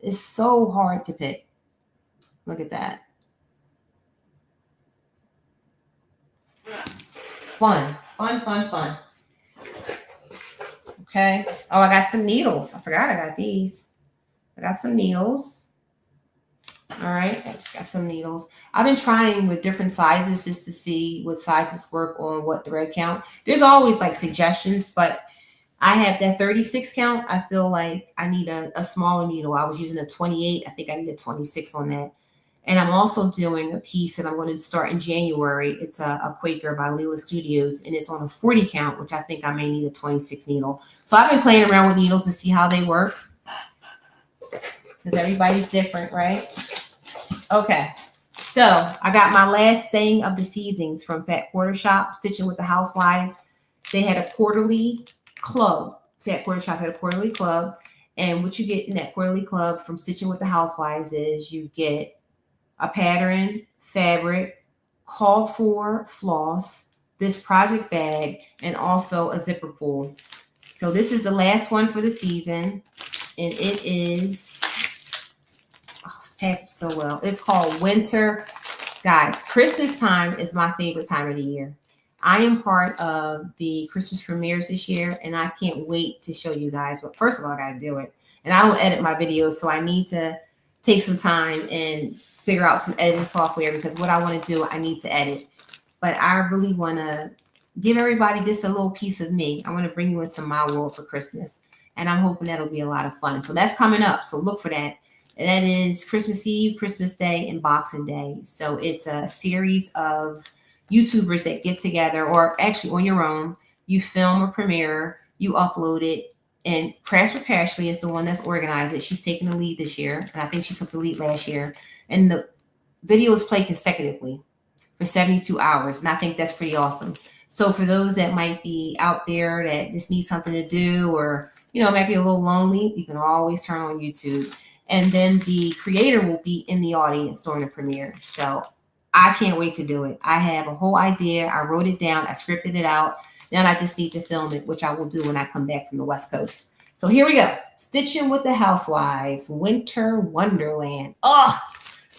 It's so hard to pick. Look at that. Fun. Okay. Oh, I got some needles. I forgot I got these. I got some needles. All right. I just got some needles. I've been trying with different sizes just to see what sizes work on what thread count. There's always like suggestions, but I have that 36 count. I feel like I need a smaller needle. I was using a 28. I think I need a 26 on that. And I'm also doing a piece that I'm going to start in January. It's a Quaker by Leela Studios, and it's on a 40 count, which I think I may need a 26 needle. So I've been playing around with needles to see how they work, because everybody's different, right? Okay, so I got my last saying of the seasons from Qtr Shop, Stitching with the Housewives. They had a quarterly club. Qtr Shop had a quarterly club, and what you get in that quarterly club from Stitching with the Housewives is you get a pattern, fabric, called for floss, this project bag, and also a zipper pull. So this is the last one for the season, and it is, oh, it's packaged so well. It's called Winter. Guys, Christmas time is my favorite time of the year. I am part of the Christmas premieres this year, and I can't wait to show you guys. But first of all, I got to do it. And I don't edit my videos, so I need to take some time and figure out some editing software, because what I want to do, I need to edit. But I really want to give everybody just a little piece of me. I want to bring you into my world for Christmas, and I'm hoping that'll be a lot of fun. So that's coming up. So look for that. And that is Christmas Eve, Christmas Day, and Boxing Day. So it's a series of YouTubers that get together, or actually on your own. You film a premiere, you upload it, and Crash for Cashley is the one that's organized it. She's taking the lead this year, and I think she took the lead last year. And the videos play consecutively for 72 hours. And I think that's pretty awesome. So for those that might be out there that just need something to do, or, you know, might be a little lonely, you can always turn on YouTube. And then the creator will be in the audience during the premiere. So I can't wait to do it. I have a whole idea. I wrote it down. I scripted it out. Then I just need to film it, which I will do when I come back from the West Coast. So here we go. Stitching with the Housewives, Winter Wonderland. Oh,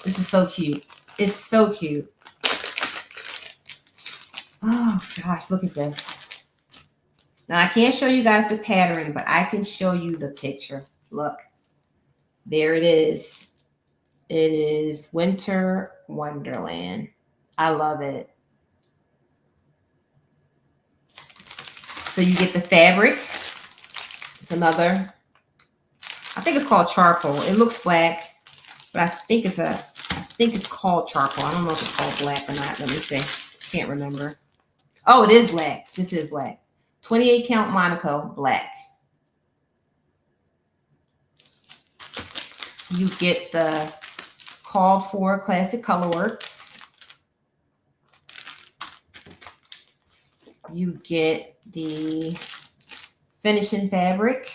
this is so cute. It's so cute. Oh gosh, look at this. Now I can't show you guys the pattern, but I can show you the picture. Look, there it is. It is Winter Wonderland. I love it. So you get the fabric. It's another, I think it's called charcoal. It looks black, but I think it's called charcoal. I don't know if it's called black or not. Let me see. Can't remember. Oh, it is black. This is black. 28 count Monaco, black. You get the called for classic colorworks. You get the finishing fabric.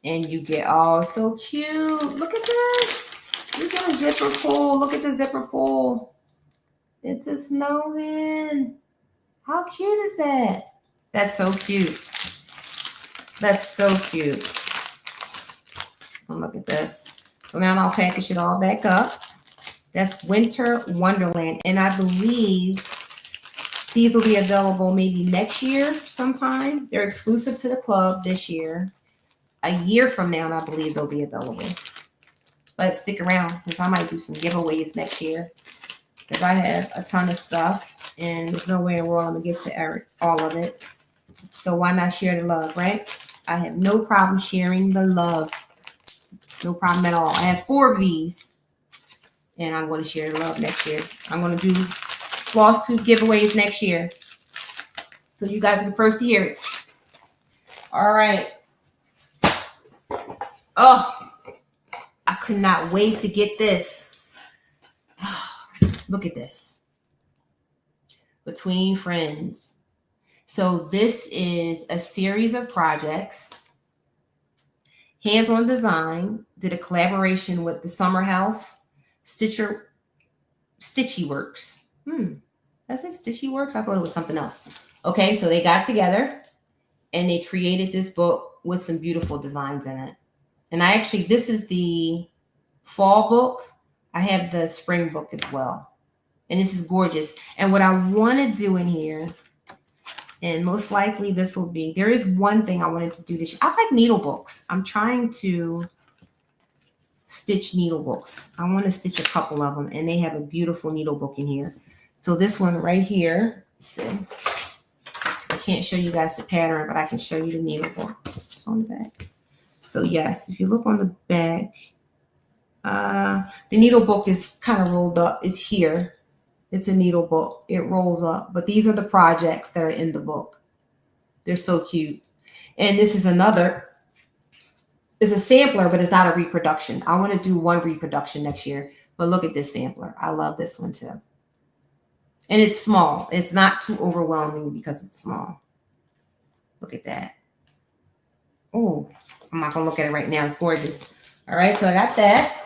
And you get, oh, so cute. Look at this. You get a zipper pull. Look at the zipper pull. It's a snowman. How cute is that? That's so cute. That's so cute. Oh, look at this. So now I'll package it all back up. That's Winter Wonderland. And I believe these will be available maybe next year sometime. They're exclusive to the club this year. A year from now, I believe they'll be available. But stick around because I might do some giveaways next year. Because I have a ton of stuff. And there's no way in the world I'm going to get to all of it. So why not share the love, right? I have no problem sharing the love. No problem at all. I have 4 of these. And I'm going to share the love next year. I'm going to do FlossTube giveaways next year. So you guys are the first to hear it. All right. Oh, I could not wait to get this. Look at this. Between Friends. So this is a series of projects. Hands-on Design did a collaboration with the Summer House Stitchy Works. That's it, Stitchy Works? I thought it was something else. Okay, so they got together and they created this book with some beautiful designs in it. And this is the fall book. I have the spring book as well. And this is gorgeous. And what I want to do in here, and most likely this will be, there is one thing I wanted to do this year. I like needle books. I'm trying to stitch needle books. I want to stitch a couple of them, and they have a beautiful needle book in here. So this one right here, see, I can't show you guys the pattern, but I can show you the needle book. It's on the back. So yes, if you look on the back, the needle book is kind of rolled up. It's here. It's a needle book. It rolls up. But these are the projects that are in the book. They're so cute. And this is another. It's a sampler, but it's not a reproduction. I want to do one reproduction next year. But look at this sampler. I love this one too. And it's small. It's not too overwhelming because it's small. Look at that. Oh, I'm not going to look at it right now. It's gorgeous. All right, so I got that.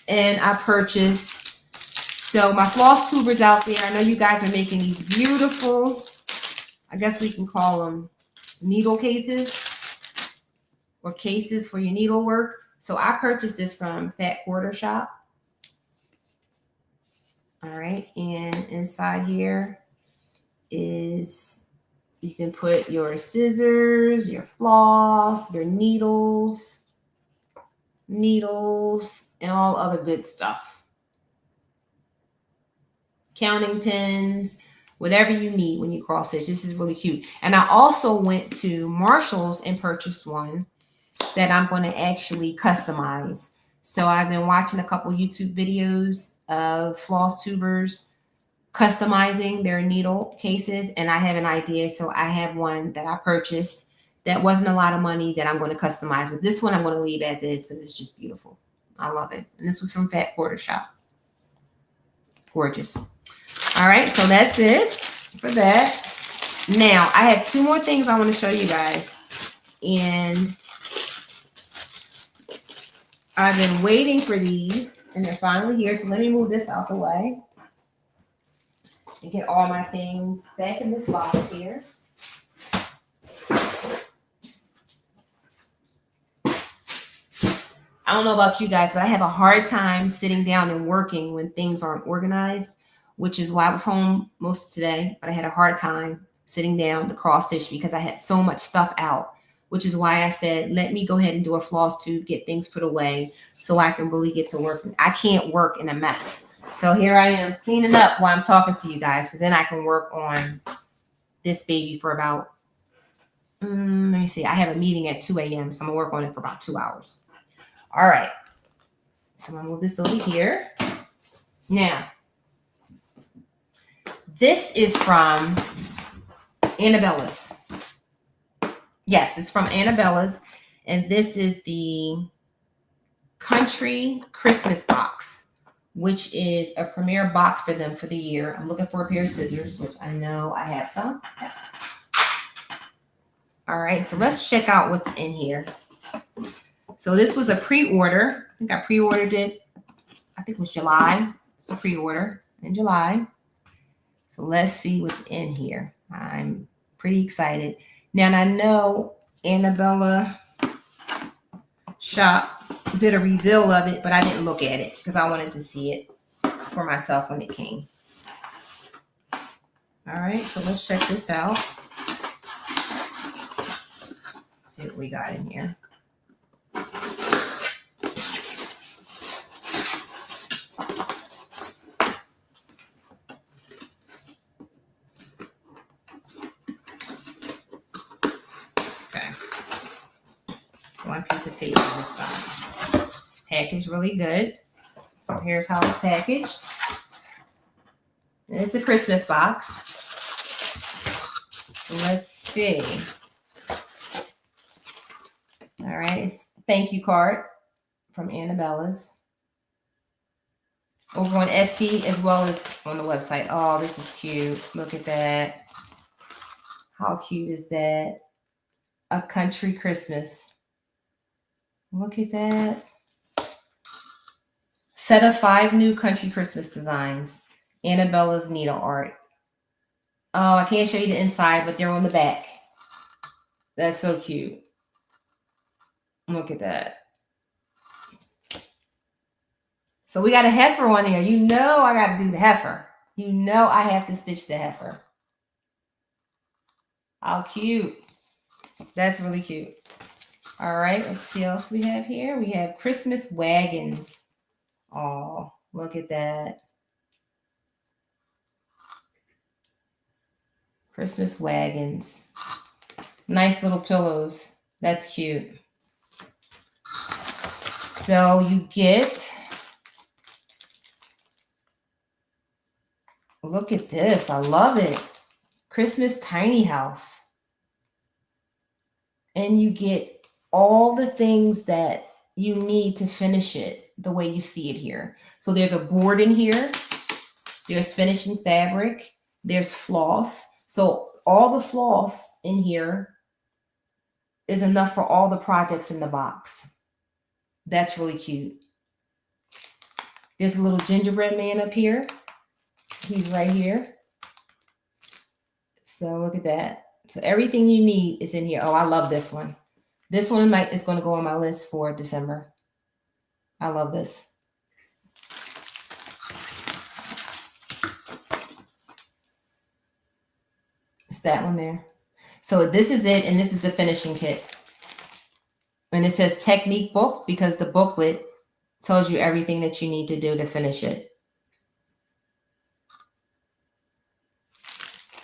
And I purchased. So my floss tubers out there, I know you guys are making these beautiful, I guess we can call them needle cases or cases for your needlework. So I purchased this from Qtr Shop. All right, and inside here is, you can put your scissors, your floss, your needles, and all other good stuff. Counting pins, whatever you need when you cross stitch. This is really cute. And I also went to Marshall's and purchased one that I'm going to actually customize. So I've been watching a couple YouTube videos of floss tubers customizing their needle cases, and I have an idea. So I have one that I purchased that wasn't a lot of money that I'm going to customize. But this one I'm going to leave as is because it's just beautiful. I love it. And this was from Qtr Shop. Gorgeous. All right, so that's it for that. Now, I have 2 more things I want to show you guys. And I've been waiting for these, and they're finally here. So let me move this out the way and get all my things back in this box here. I don't know about you guys, but I have a hard time sitting down and working when things aren't organized, which is why I was home most of today, but I had a hard time sitting down to cross stitch because I had so much stuff out, which is why I said, let me go ahead and do a floss tube, get things put away so I can really get to work. I can't work in a mess. So here I am cleaning up while I'm talking to you guys, because then I can work on this baby for about, let me see, I have a meeting at 2 a.m. So I'm gonna work on it for about 2 hours. All right, so I'm gonna move this over here. Now, this is from Annabella's. Yes, it's from Annabella's, and this is the Country Christmas box, which is a premiere box for them for the year. I'm looking for a pair of scissors, which I know I have some. All right, so let's check out what's in here. So this was a pre-order. I think I pre-ordered it. I think it was July. It's a pre-order in July. So let's see what's in here. I'm pretty excited. Now, and I know Annabella Shop did a reveal of it, but I didn't look at it because I wanted to see it for myself when it came. All right, so let's check this out. See what we got in here. Okay. One piece of tape on this side. This package really good. So here's how it's packaged. And it's a Christmas box. Let's see. All right, it's a thank you card from Annabella's. Over on Etsy as well as on the website. Oh, this is cute. Look at that. How cute is that? A country Christmas. Look at that. Set of 5 new country Christmas designs. Annabella's needle art. Oh, I can't show you the inside, but they're on the back. That's so cute. Look at that. So we got a heifer on here. You know I got to do the heifer. You know I have to stitch the heifer. How cute. That's really cute. All right, let's see what else we have here. We have Christmas wagons. Oh, look at that. Christmas wagons. Nice little pillows. That's cute. So you get, look at this. I love it. Christmas tiny house. And you get all the things that you need to finish it the way you see it here. So there's a board in here. There's finishing fabric. There's floss. So all the floss in here is enough for all the projects in the box. That's really cute. There's a little gingerbread man up here. He's right here. So look at that. So everything you need is in here. Oh, I love this one. This one is going to go on my list for December. I love this. It's that one there. So this is it, and this is the finishing kit. And it says technique book because the booklet tells you everything that you need to do to finish it.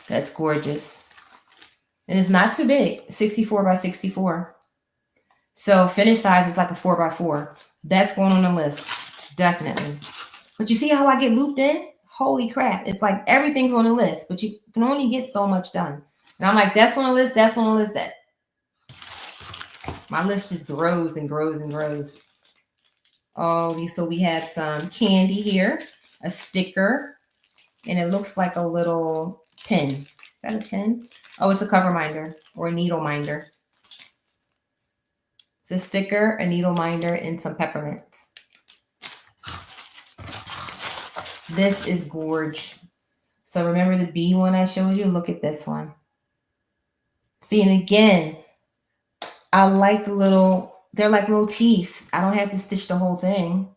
That's gorgeous. And it's not too big, 64 by 64. So finish size is like a 4 by 4. That's going on the list, definitely. But you see how I get looped in? Holy crap. It's like everything's on the list, but you can only get so much done. And I'm like, that's on the list, that's on the list, that. My list just grows and grows and grows. Oh, so we have some candy here, a sticker, and it looks like a little pin. Is that a pin? Oh, it's a cover minder or a needle minder. It's a sticker, a needle minder, and some peppermints. This is gorgeous. So remember the bee one I showed you? Look at this one. See, and again, I like the little, they're like motifs. I don't have to stitch the whole thing.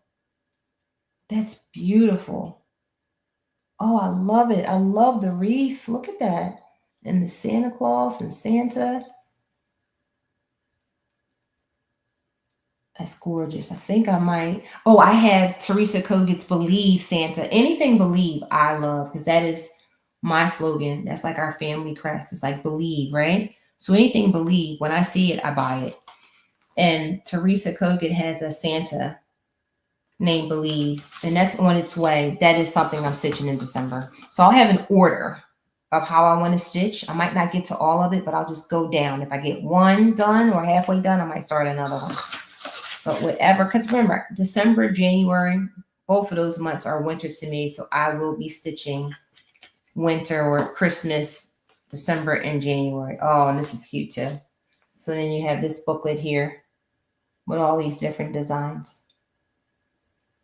That's beautiful. Oh, I love it. I love the wreath. Look at that. And the Santa Claus and Santa. That's gorgeous. I think I might. Oh, I have Teresa Kogut's Believe Santa. Anything Believe, I love, because that is my slogan. That's like our family crest. It's like Believe, right? So anything Believe, when I see it, I buy it. And Teresa Kogut has a Santa named Believe, and that's on its way. That is something I'm stitching in December. So I'll have an order of how I want to stitch. I might not get to all of it, but I'll just go down. If I get one done or halfway done, I might start another one. But whatever, because remember, December, January, both of those months are winter to me. So I will be stitching winter or Christmas, December and January. Oh, and this is cute too. So then you have this booklet here. with all these different designs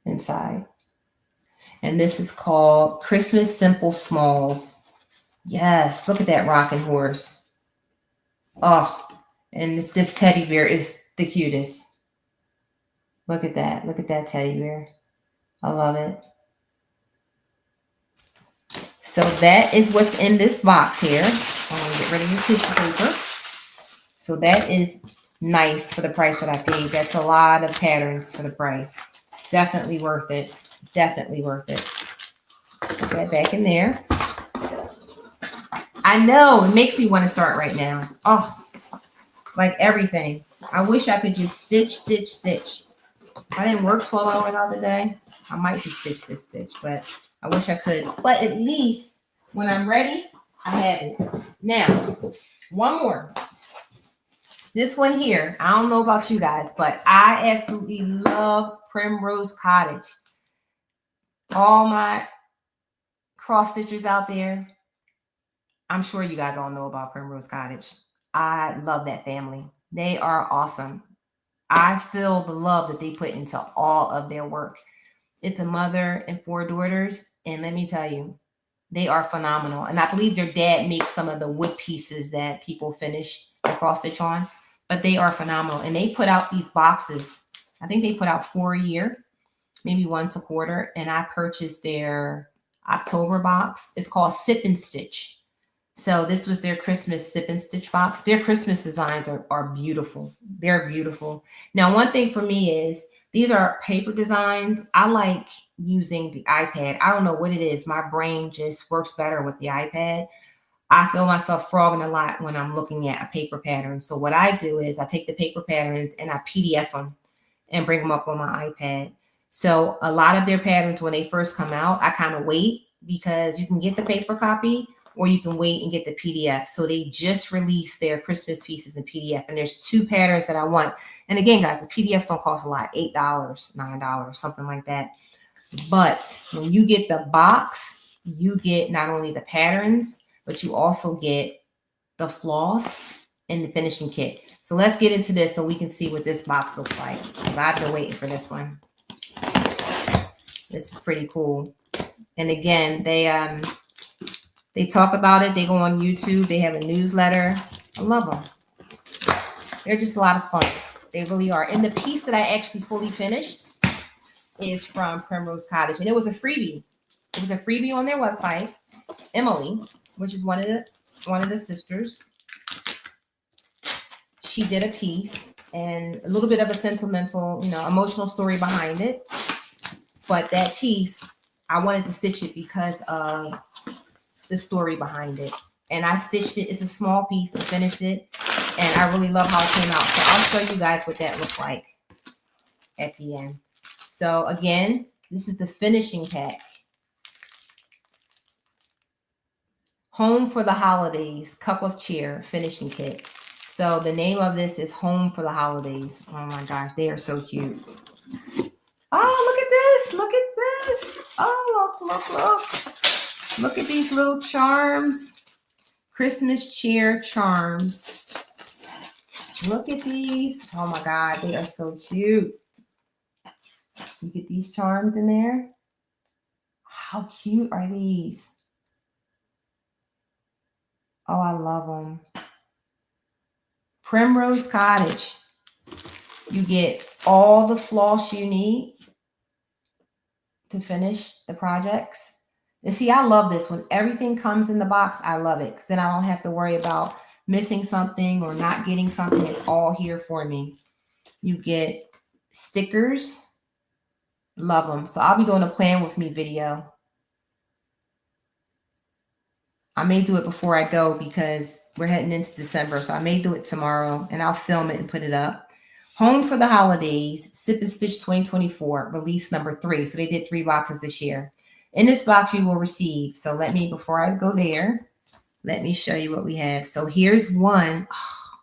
inside. And this is called Christmas Simple Smalls. Yes, look at that rocking horse. Oh, and this teddy bear is the cutest. Look at that. Look at that teddy bear. I love it. So that is what's in this box here. I'm going to get rid of your tissue paper. So that is nice for the price that I paid. That's a lot of patterns for the price. Definitely worth it. Definitely worth it. Put that back in there. I know, it makes me want to start right now. Oh, like everything. I wish I could just stitch, stitch, stitch. If I didn't work 12 hours out of the day, I might just stitch this stitch, but I wish I could. But at least when I'm ready, I have it. Now, one more. This one here, I don't know about you guys, but I absolutely love PrimRose Cottage. All my cross stitchers out there, I'm sure you guys all know about PrimRose Cottage. I love that family. They are awesome. I feel the love that they put into all of their work. It's a mother and 4 daughters, and let me tell you, they are phenomenal. And I believe their dad makes some of the wood pieces that people finish and cross stitch on, but they are phenomenal. And they put out these boxes. I think they put out 4 a year, maybe once a quarter. And I purchased their October box. It's called Sip and Stitch. So this was their Christmas Sip and Stitch box. Their Christmas designs are beautiful. They're beautiful. Now, one thing for me is these are paper designs. I like using the iPad. I don't know what it is. My brain just works better with the iPad. I feel myself frogging a lot when I'm looking at a paper pattern. So what I do is I take the paper patterns and I PDF them and bring them up on my iPad. So a lot of their patterns, when they first come out, I kind of wait because you can get the paper copy or you can wait and get the PDF. So they just released their Christmas pieces in PDF. And there's 2 patterns that I want. And again, guys, the PDFs don't cost a lot, $8, $9, something like that. But when you get the box, you get not only the patterns, but you also get the floss and the finishing kit. So let's get into this so we can see what this box looks like. Because I've been waiting for this one. This is pretty cool. And again, they talk about it. They go on YouTube. They have a newsletter. I love them. They're just a lot of fun. They really are. And the piece that I actually fully finished is from PrimRose Cottage. And it was a freebie. It was a freebie on their website. Emily, which is one of the sisters, she did a piece and a little bit of a sentimental, emotional story behind it. But that piece, I wanted to stitch it because of the story behind it. And I stitched it. It's a small piece. I finished it. And I really love how it came out. So I'll show you guys what that looks like at the end. So again, this is the finishing pack. Home for the Holidays, Cup of Cheer finishing kit. So the name of this is Home for the Holidays. Oh my gosh, they are so cute. Oh, look at this. Look at this. Oh, look. Look at these little charms. Christmas cheer charms. Look at these. Oh my God, they are so cute. You get these charms in there. How cute are these? Oh, I love them. PrimRose Cottage. You get all the floss you need to finish the projects. And see, I love this. When everything comes in the box, I love it. Because then I don't have to worry about missing something or not getting something. It's all here for me. You get stickers. Love them. So I'll be doing a plan with me video. I may do it before I go because we're heading into December. So I may do it tomorrow and I'll film it and put it up. Home for the Holidays, Sip and Stitch 2024, release number 3. So they did 3 boxes this year. In this box, you will receive. So before I go there, let me show you what we have. So here's one. Oh,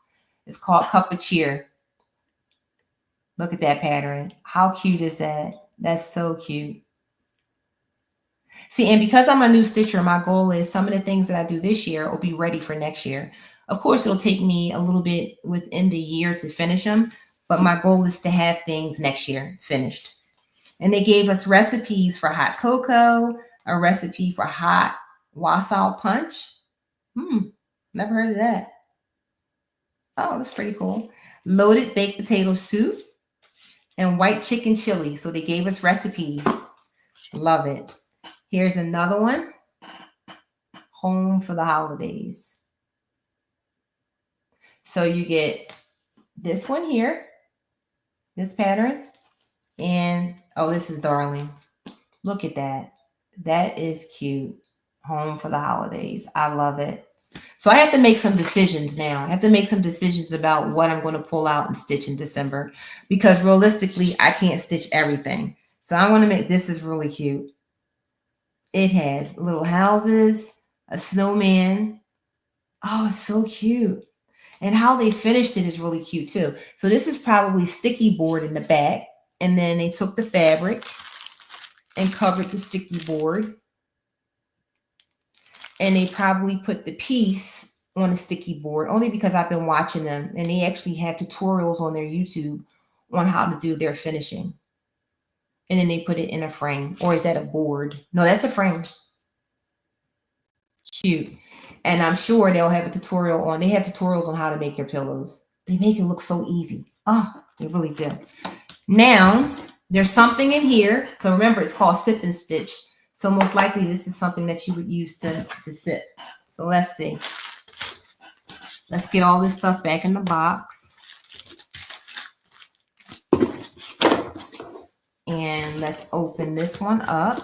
it's called Cup of Cheer. Look at that pattern. How cute is that? That's so cute. See, and because I'm a new stitcher, my goal is some of the things that I do this year will be ready for next year. Of course, it'll take me a little bit within the year to finish them, but my goal is to have things next year finished. And they gave us recipes for hot cocoa, a recipe for hot wassail punch. Never heard of that. Oh, that's pretty cool. Loaded baked potato soup and white chicken chili. So they gave us recipes. Love it. Here's another one. Home for the holidays. So you get this one here, this pattern, and oh, this is darling. Look at that. That is cute. Home for the holidays. I love it. So I have to make some decisions now. I have to make some decisions about what I'm going to pull out and stitch in December, because realistically, I can't stitch everything. So I want to make, this is really cute. It has little houses, a snowman. Oh, it's so cute. And how they finished it is really cute too. So this is probably sticky board in the back. And then they took the fabric and covered the sticky board. And they probably put the piece on a sticky board, only because I've been watching them. And they actually have tutorials on their YouTube on how to do their finishing. And then they put it in a frame. Or is that a board? No, that's a frame. Cute. And I'm sure they'll have a tutorial on, they have tutorials on how to make their pillows. They make it look so easy. Oh, they really do. Now, there's something in here. So remember, it's called sip and stitch. So most likely this is something that you would use to sip. So let's see. Let's get all this stuff back in the box. And let's open this one up.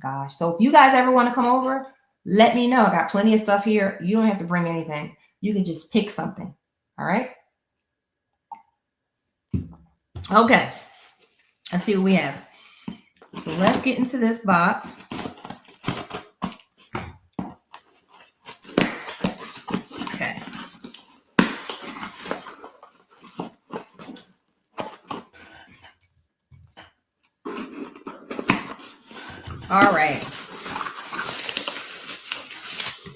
Gosh. So if you guys ever want to come over, let me know. I got plenty of stuff here. You don't have to bring anything. You can just pick something. All right. Okay. Let's see what we have. So let's get into this box. Okay. All right.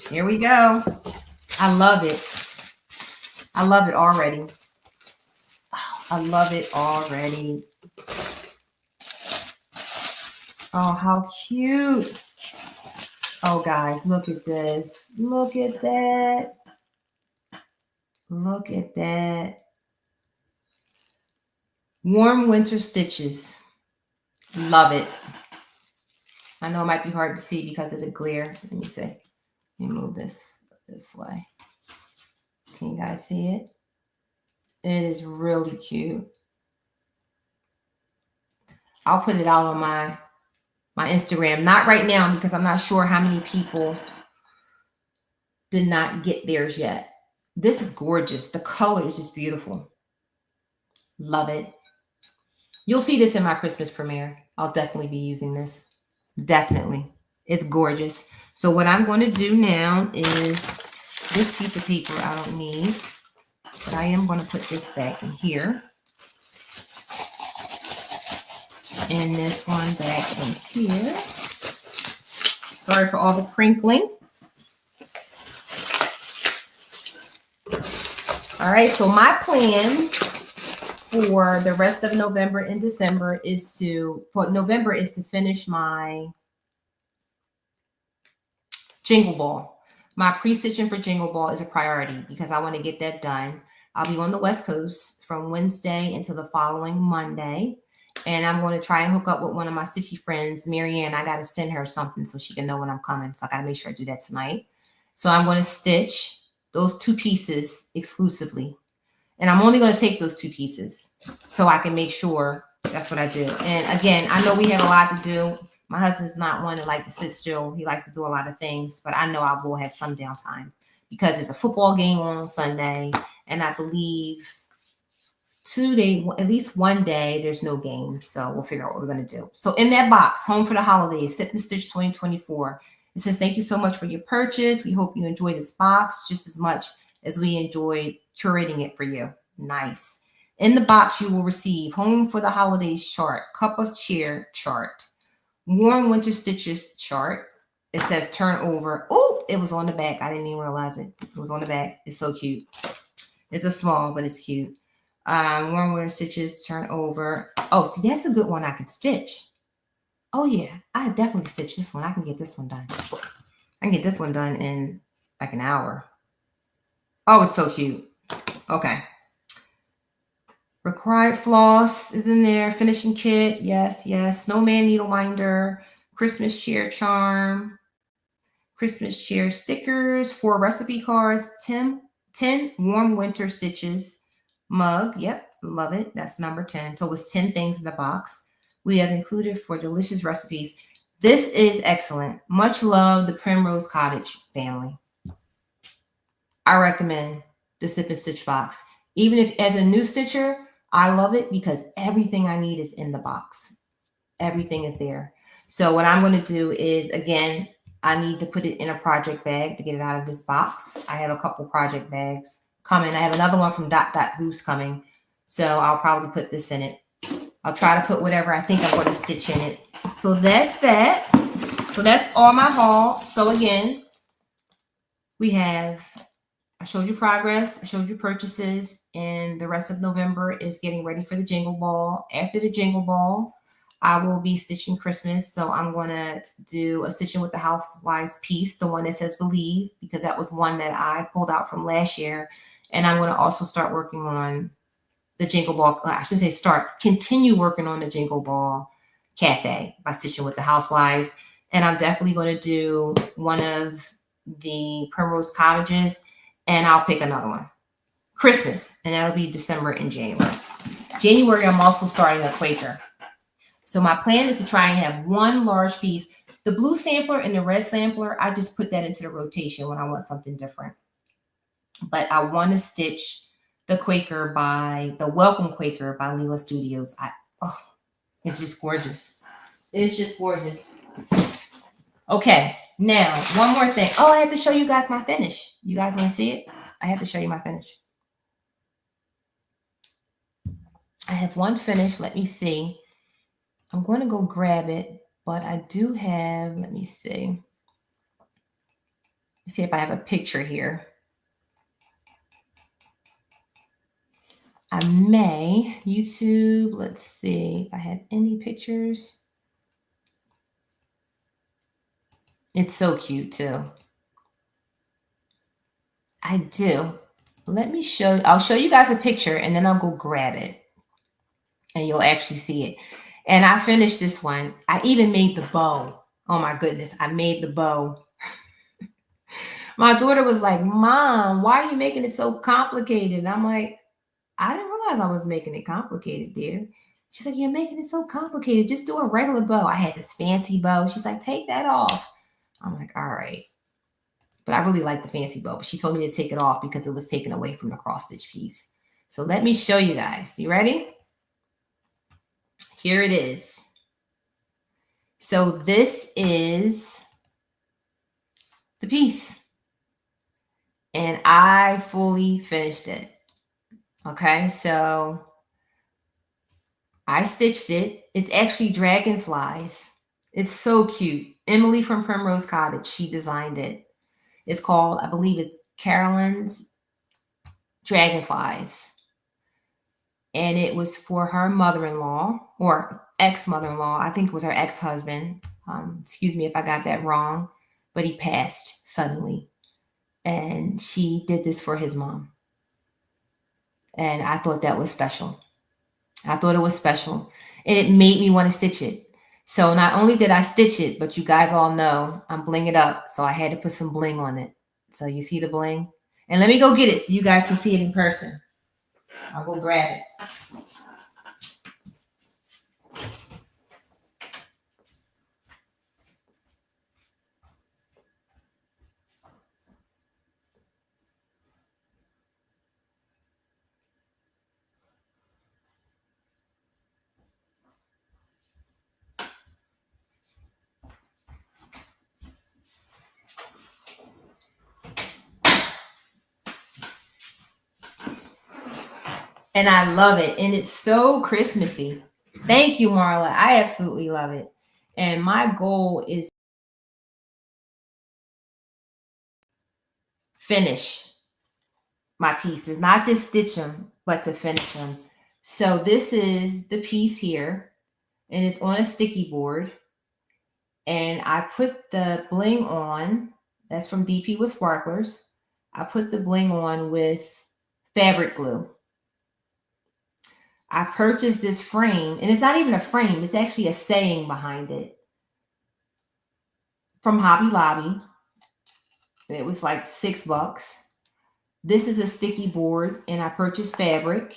Here we go. I love it. I love it already. Oh, I love it already. Oh, how cute. Oh, guys, look at this. Look at that. Look at that. Warm winter stitches. Love it. I know it might be hard to see because of the glare. Let me see. Let me move this way. Can you guys see it? It is really cute. I'll put it out on my Instagram. Not right now because I'm not sure how many people did not get theirs yet. This is gorgeous. The color is just beautiful. Love it. You'll see this in my Christmas premiere. I'll definitely be using this. Definitely. It's gorgeous. So what I'm going to do now is this piece of paper I don't need. But I am going to put this back in here. And this one back in here. Sorry for all the crinkling. All right, so my plans for the rest of November and December is to, for November is to finish my Jingle Ball. My pre-stitching for Jingle Ball is a priority because I want to get that done. I'll be on the West Coast from Wednesday until the following Monday. And I'm going to try and hook up with one of my stitchy friends, Marianne. I got to send her something so she can know when I'm coming. So I got to make sure I do that tonight. So I'm going to stitch those two pieces exclusively. And I'm only going to take those two pieces so I can make sure that's what I do. And again, I know we have a lot to do. My husband's not one that likes to sit still. He likes to do a lot of things, but I know I will have some downtime because there's a football game on Sunday. And I believe 2 days, at least one day, there's no game. So we'll figure out what we're going to do. So in that box, Home for the Holidays, Sip and Stitch 2024. It says, thank you so much for your purchase. We hope you enjoy this box just as much as we enjoyed curating it for you. Nice. In the box, you will receive Home for the Holidays chart, Cup of Cheer chart, Warm Winter Stitches chart. It says turn over. Oh, it was on the back. I didn't even realize it. It was on the back. It's so cute. It's a small, but it's cute. Warm wear stitches, turn over. Oh, see, that's a good one I could stitch. Oh, yeah. I definitely stitch this one. I can get this one done. I can get this one done in like an hour. Oh, it's so cute. Okay. Required floss is in there. Finishing kit. Yes, yes. Snowman needle minder. Christmas cheer charm. Christmas cheer stickers. 4 recipe cards. 10 warm winter stitches. Mug. Yep. Love it. That's number 10. So it was 10 things in the box. We have included for delicious recipes. This is excellent. Much love, the PrimRose Cottage family. I recommend the Sip and Stitch box. Even if as a new stitcher, I love it because everything I need is in the box. Everything is there. So what I'm going to do is, again, I need to put it in a project bag to get it out of this box. I have a couple project bags coming. I have another one from DotDotGoose coming. So I'll probably put this in it. I'll try to put whatever I think I'm going to stitch in it. So that's that. So that's all my haul. So again, we have, I showed you progress. I showed you purchases. And the rest of November is getting ready for the Jingle Ball. After the Jingle Ball, I will be stitching Christmas. So I'm going to do a stitching with the Housewives piece, the one that says Believe, because that was one that I pulled out from last year. And I'm going to also start working on the Jingle Ball. I shouldn't say continue working on the Jingle Ball Cafe by stitching with the Housewives. And I'm definitely going to do one of the PrimRose Cottages, and I'll pick another one. Christmas, and that'll be December and January. January, I'm also starting a Quaker. So my plan is to try and have one large piece. The blue sampler and the red sampler, I just put that into the rotation when I want something different. But I want to stitch the Quaker the Welcome Quaker by Leela Studios. It's just gorgeous. It's just gorgeous. Okay, now one more thing. Oh, I have to show you guys my finish. You guys want to see it? I have to show you my finish. I have one finish. Let me see. I'm going to go grab it, but I do have, let me see. Let's see if I have a picture here. I may. YouTube, let's see if I have any pictures. It's so cute too. I do. Let me show, I'll show you guys a picture and then I'll go grab it and you'll actually see it. And I finished this one. I even made the bow. Oh my goodness, I made the bow. My daughter was like, Mom, why are you making it so complicated? And I'm like, I didn't realize I was making it complicated, dear. She's like, you're making it so complicated. Just do a regular bow. I had this fancy bow. She's like, take that off. I'm like, all right. But I really like the fancy bow. But she told me to take it off because it was taken away from the cross stitch piece. So let me show you guys. You ready? Here it is. So this is the piece. And I fully finished it. Okay, so I stitched it. It's actually dragonflies. It's so cute. Emily from PrimRose Cottage, she designed it. It's called, I believe it's Carolyn's Dragonflies. And it was for her mother-in-law or ex-mother-in-law. I think it was her ex-husband. Excuse me if I got that wrong, but he passed suddenly. And she did this for his mom. And I thought that was special. I thought it was special. And it made me want to stitch it. So not only did I stitch it, but you guys all know I'm bling it up. So I had to put some bling on it. So you see the bling? And let me go get it so you guys can see it in person. I'll go grab it. And I love it. And it's so Christmassy. Thank you, Marla. I absolutely love it. And my goal is finish my pieces, not just stitch them, but to finish them. So this is the piece here, and it's on a sticky board. And I put the bling on. That's from DP with Sparklers. I put the bling on with fabric glue. I purchased this frame, and it's not even a frame. It's actually a saying behind it from Hobby Lobby. It was like $6. This is a sticky board, and I purchased fabric.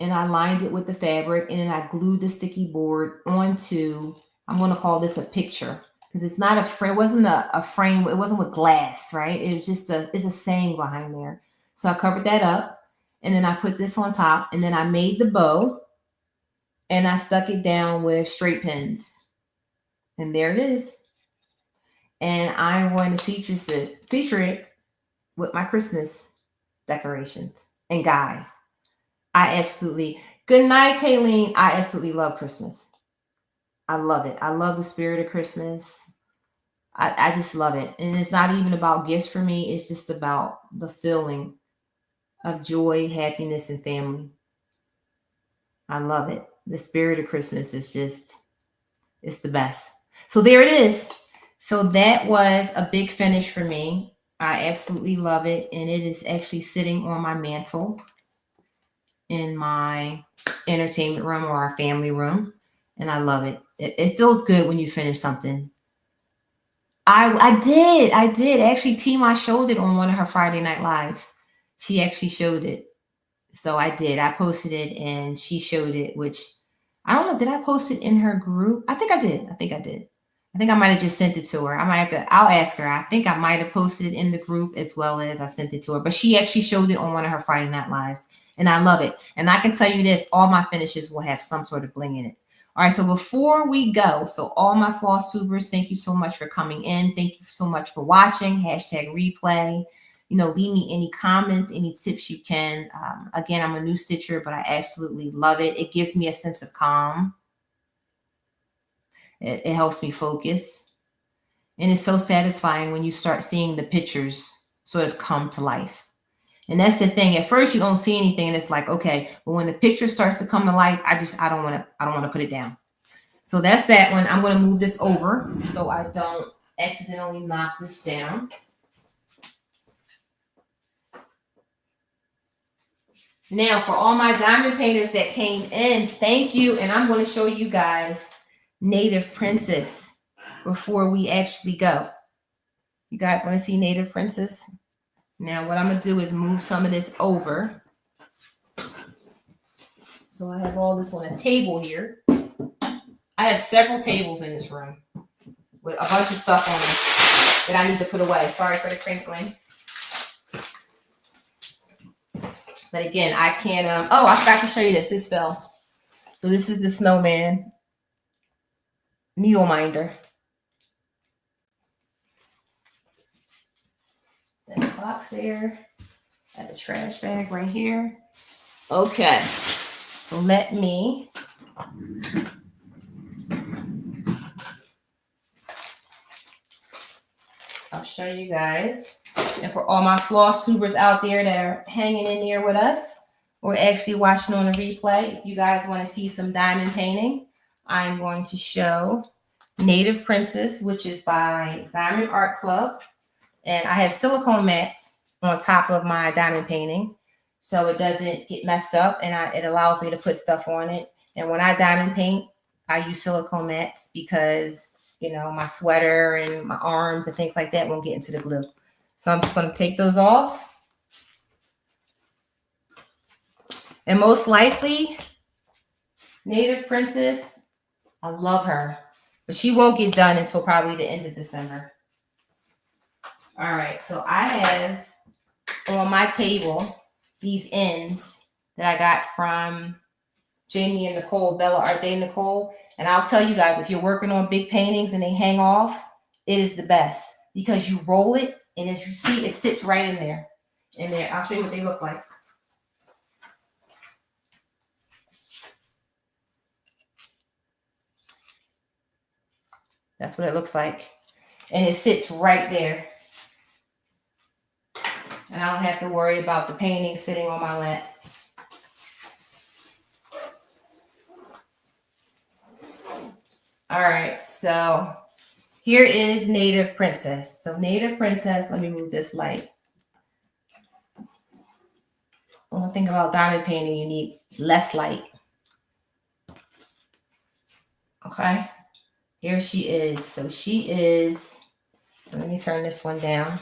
And I lined it with the fabric, and then I glued the sticky board onto, I'm going to call this a picture, because it's not a frame. It wasn't a frame. It wasn't with glass, right? It was just it's a saying behind there. So I covered that up, and then I put this on top, and then I made the bow, and I stuck it down with straight pins. And there it is. And I'm going to feature it with my Christmas decorations. And guys, good night, Kayleen. I absolutely love Christmas. I love it. I love the spirit of Christmas. I just love it. And it's not even about gifts for me. It's just about the feeling of joy, happiness, and family. I love it. The spirit of Christmas is it's the best. So there it is. So that was a big finish for me. I absolutely love it. And it is actually sitting on my mantle in my entertainment room or our family room. And I love it. It feels good when you finish something. I did. Actually, Tima showed it on one of her Friday Night Lives. She actually showed it. So I did. I posted it and she showed it, which I don't know. Did I post it in her group? I think I did. I think I might have just sent it to her. I'll ask her. I think I might have posted it in the group as well as I sent it to her. But she actually showed it on one of her Friday Night Lives. And I love it. And I can tell you this, all my finishes will have some sort of bling in it. All right, so before we go, so all my floss tubers, thank you so much for coming in. Thank you so much for watching. #replay. Leave me any comments, any tips you can. Again, I'm a new stitcher, but I absolutely love it. It gives me a sense of calm. It helps me focus. And it's so satisfying when you start seeing the pictures sort of come to life. And that's the thing. At first, you don't see anything, and it's like, okay. But when the picture starts to come to life, I don't want to put it down. So that's that one. I'm going to move this over so I don't accidentally knock this down. Now, for all my diamond painters that came in, thank you. And I'm going to show you guys Native Princess before we actually go. You guys want to see Native Princess? Now, what I'm going to do is move some of this over. So I have all this on a table here. I have several tables in this room with a bunch of stuff on it that I need to put away. Sorry for the crinkling. But again, I can't, I forgot to show you this. This fell. So this is the snowman needle minder. That box there. I have a trash bag right here. Okay. So let me I'll show you guys. And for all my floss tubers out there that are hanging in there with us or actually watching on a replay, if you guys want to see some diamond painting, I'm going to show Native Princess, which is by Diamond Art Club. And I have silicone mats on top of my diamond painting so it doesn't get messed up, and it allows me to put stuff on it. And when I diamond paint, I use silicone mats because, my sweater and my arms and things like that won't get into the glue. So I'm just going to take those off. And most likely, Native Princess, I love her, but she won't get done until probably the end of December. All right, so I have on my table these ends that I got from Jamie and Nicole, Bella Arte Nicole. And I'll tell you guys, if you're working on big paintings and they hang off, it is the best because you roll it, and as you see, it sits right in there. I'll show you what they look like. That's what it looks like. And it sits right there. I don't have to worry about the painting sitting on my lap. All right, so here is Native Princess. So Native Princess, let me move this light. When I think about diamond painting, you need less light. Okay, here she is. So she is, let me turn this one down.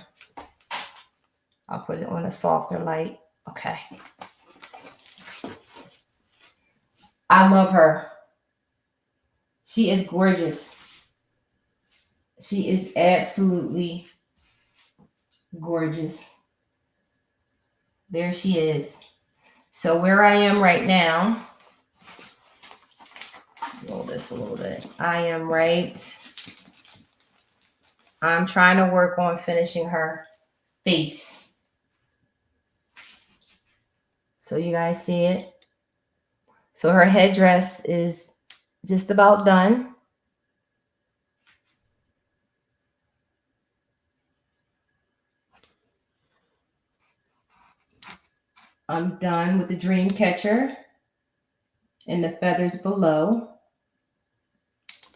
I'll put it on a softer light. Okay. I love her. She is gorgeous. She is absolutely gorgeous. There she is. So where I am right now, roll this a little bit. I'm trying to work on finishing her face. So you guys see it? So her headdress is just about done. I'm done with the dream catcher and the feathers below.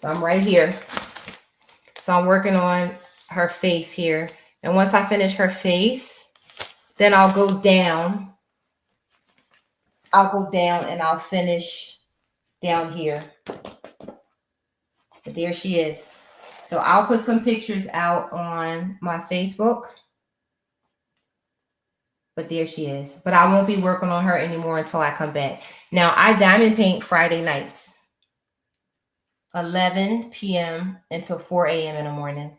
So I'm right here. So I'm working on her face here. And once I finish her face, then I'll go down. I'll go down and I'll finish down here. But there she is. So I'll put some pictures out on my Facebook. But there she is. But I won't be working on her anymore until I come back. Now, I diamond paint Friday nights. 11 p.m. until 4 a.m. in the morning.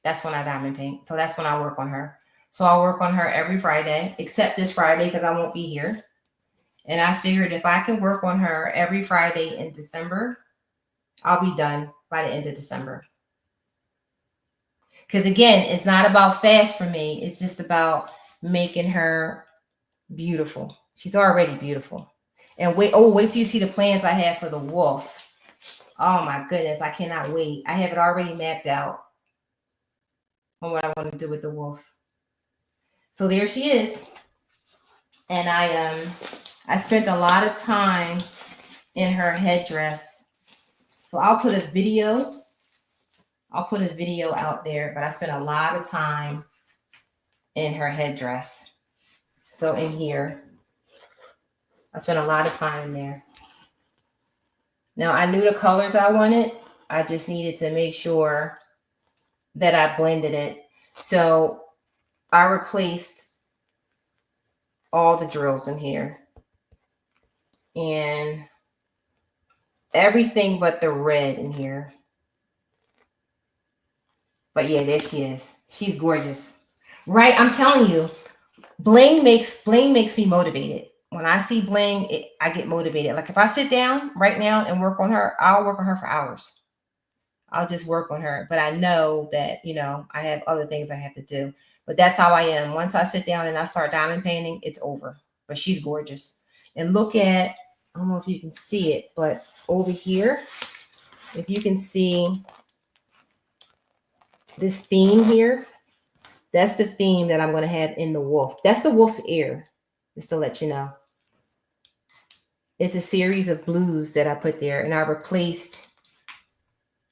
That's when I diamond paint. So that's when I work on her. So I'll work on her every Friday, except this Friday because I won't be here. And I figured if I can work on her every Friday in December, I'll be done by the end of December. Because again, it's not about fast for me. It's just about making her beautiful. She's already beautiful. And wait till you see the plans I have for the wolf. Oh my goodness, I cannot wait. I have it already mapped out on what I want to do with the wolf. So there she is. And I spent a lot of time in her headdress. So I'll put a video out there, but I spent a lot of time in her headdress. So in here, I spent a lot of time in there. Now I knew the colors I wanted. I just needed to make sure that I blended it. So I replaced all the drills in here and everything but the red in here. But yeah, there she is. She's gorgeous, right? I'm telling you, bling makes me motivated. When I see bling, I get motivated. Like if I sit down right now and work on her, I'll work on her for hours. I'll just work on her. But I know that, I have other things I have to do. But that's how I am. Once I sit down and I start diamond painting, it's over. But she's gorgeous. And look at, I don't know if you can see it, but over here, if you can see this theme here, that's the theme that I'm going to have in the wolf. That's the wolf's ear, just to let you know. It's a series of blues that I put there, and I replaced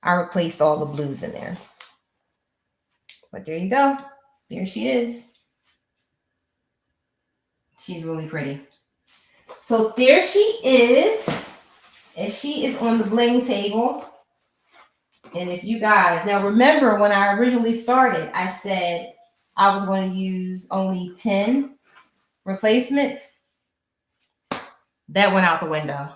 all the blues in there. But there you go. There she is. She's really pretty. So there she is. And she is on the bling table. And if you guys, now remember when I originally started, I said I was going to use only 10 replacements. That went out the window.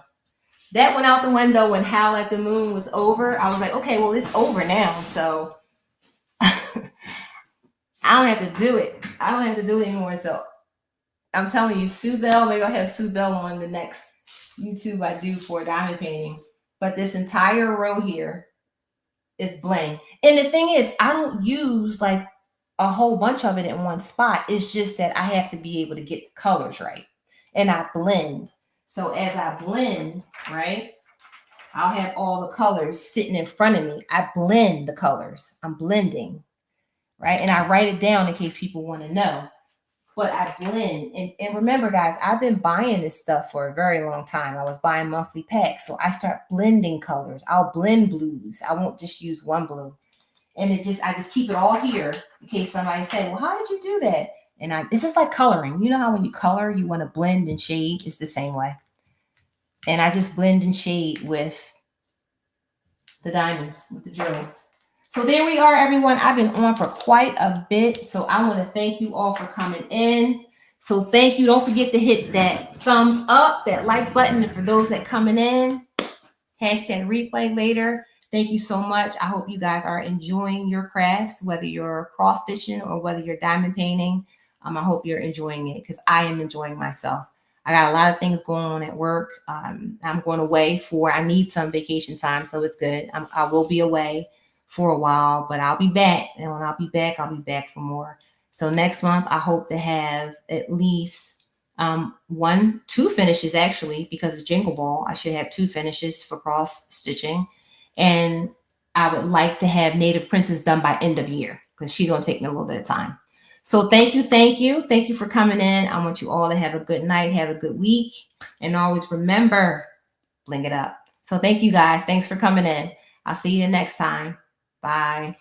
That went out the window when Howl at the Moon was over. I was like, okay, well, it's over now. So I don't have to do it. I don't have to do it anymore. So I'm telling you, Sue Bell, maybe I'll have Sue Bell on the next YouTube I do for diamond painting. But this entire row here is bling. And the thing is, I don't use like a whole bunch of it in one spot. It's just that I have to be able to get the colors right. And I blend. So as I blend, right, I'll have all the colors sitting in front of me. I blend the colors. I'm blending, right? And I write it down in case people want to know. but I blend. And remember, guys, I've been buying this stuff for a very long time. I was buying monthly packs. So I start blending colors. I'll blend blues. I won't just use one blue. And I just keep it all here in case somebody say, well, how did you do that? And it's just like coloring. You know how when you color, you want to blend and shade? It's the same way. And I just blend and shade with the diamonds, with the drills. So there we are, everyone. I've been on for quite a bit. So I want to thank you all for coming in. So thank you. Don't forget to hit that thumbs up, that like button. And for those that coming in, hashtag replay later. Thank you so much. I hope you guys are enjoying your crafts, whether you're cross stitching or whether you're diamond painting. I hope you're enjoying it because I am enjoying myself. I got a lot of things going on at work. I'm going away I need some vacation time, so it's good. I will be away for a while, but I'll be back. And when I'll be back for more. So next month, I hope to have at least two finishes actually, because of Jingle Ball. I should have 2 finishes for cross stitching. And I would like to have Native Princess done by end of year because she's going to take me a little bit of time. So thank you. Thank you for coming in. I want you all to have a good night, have a good week, and always remember, bling it up. So thank you guys. Thanks for coming in. I'll see you next time. Bye.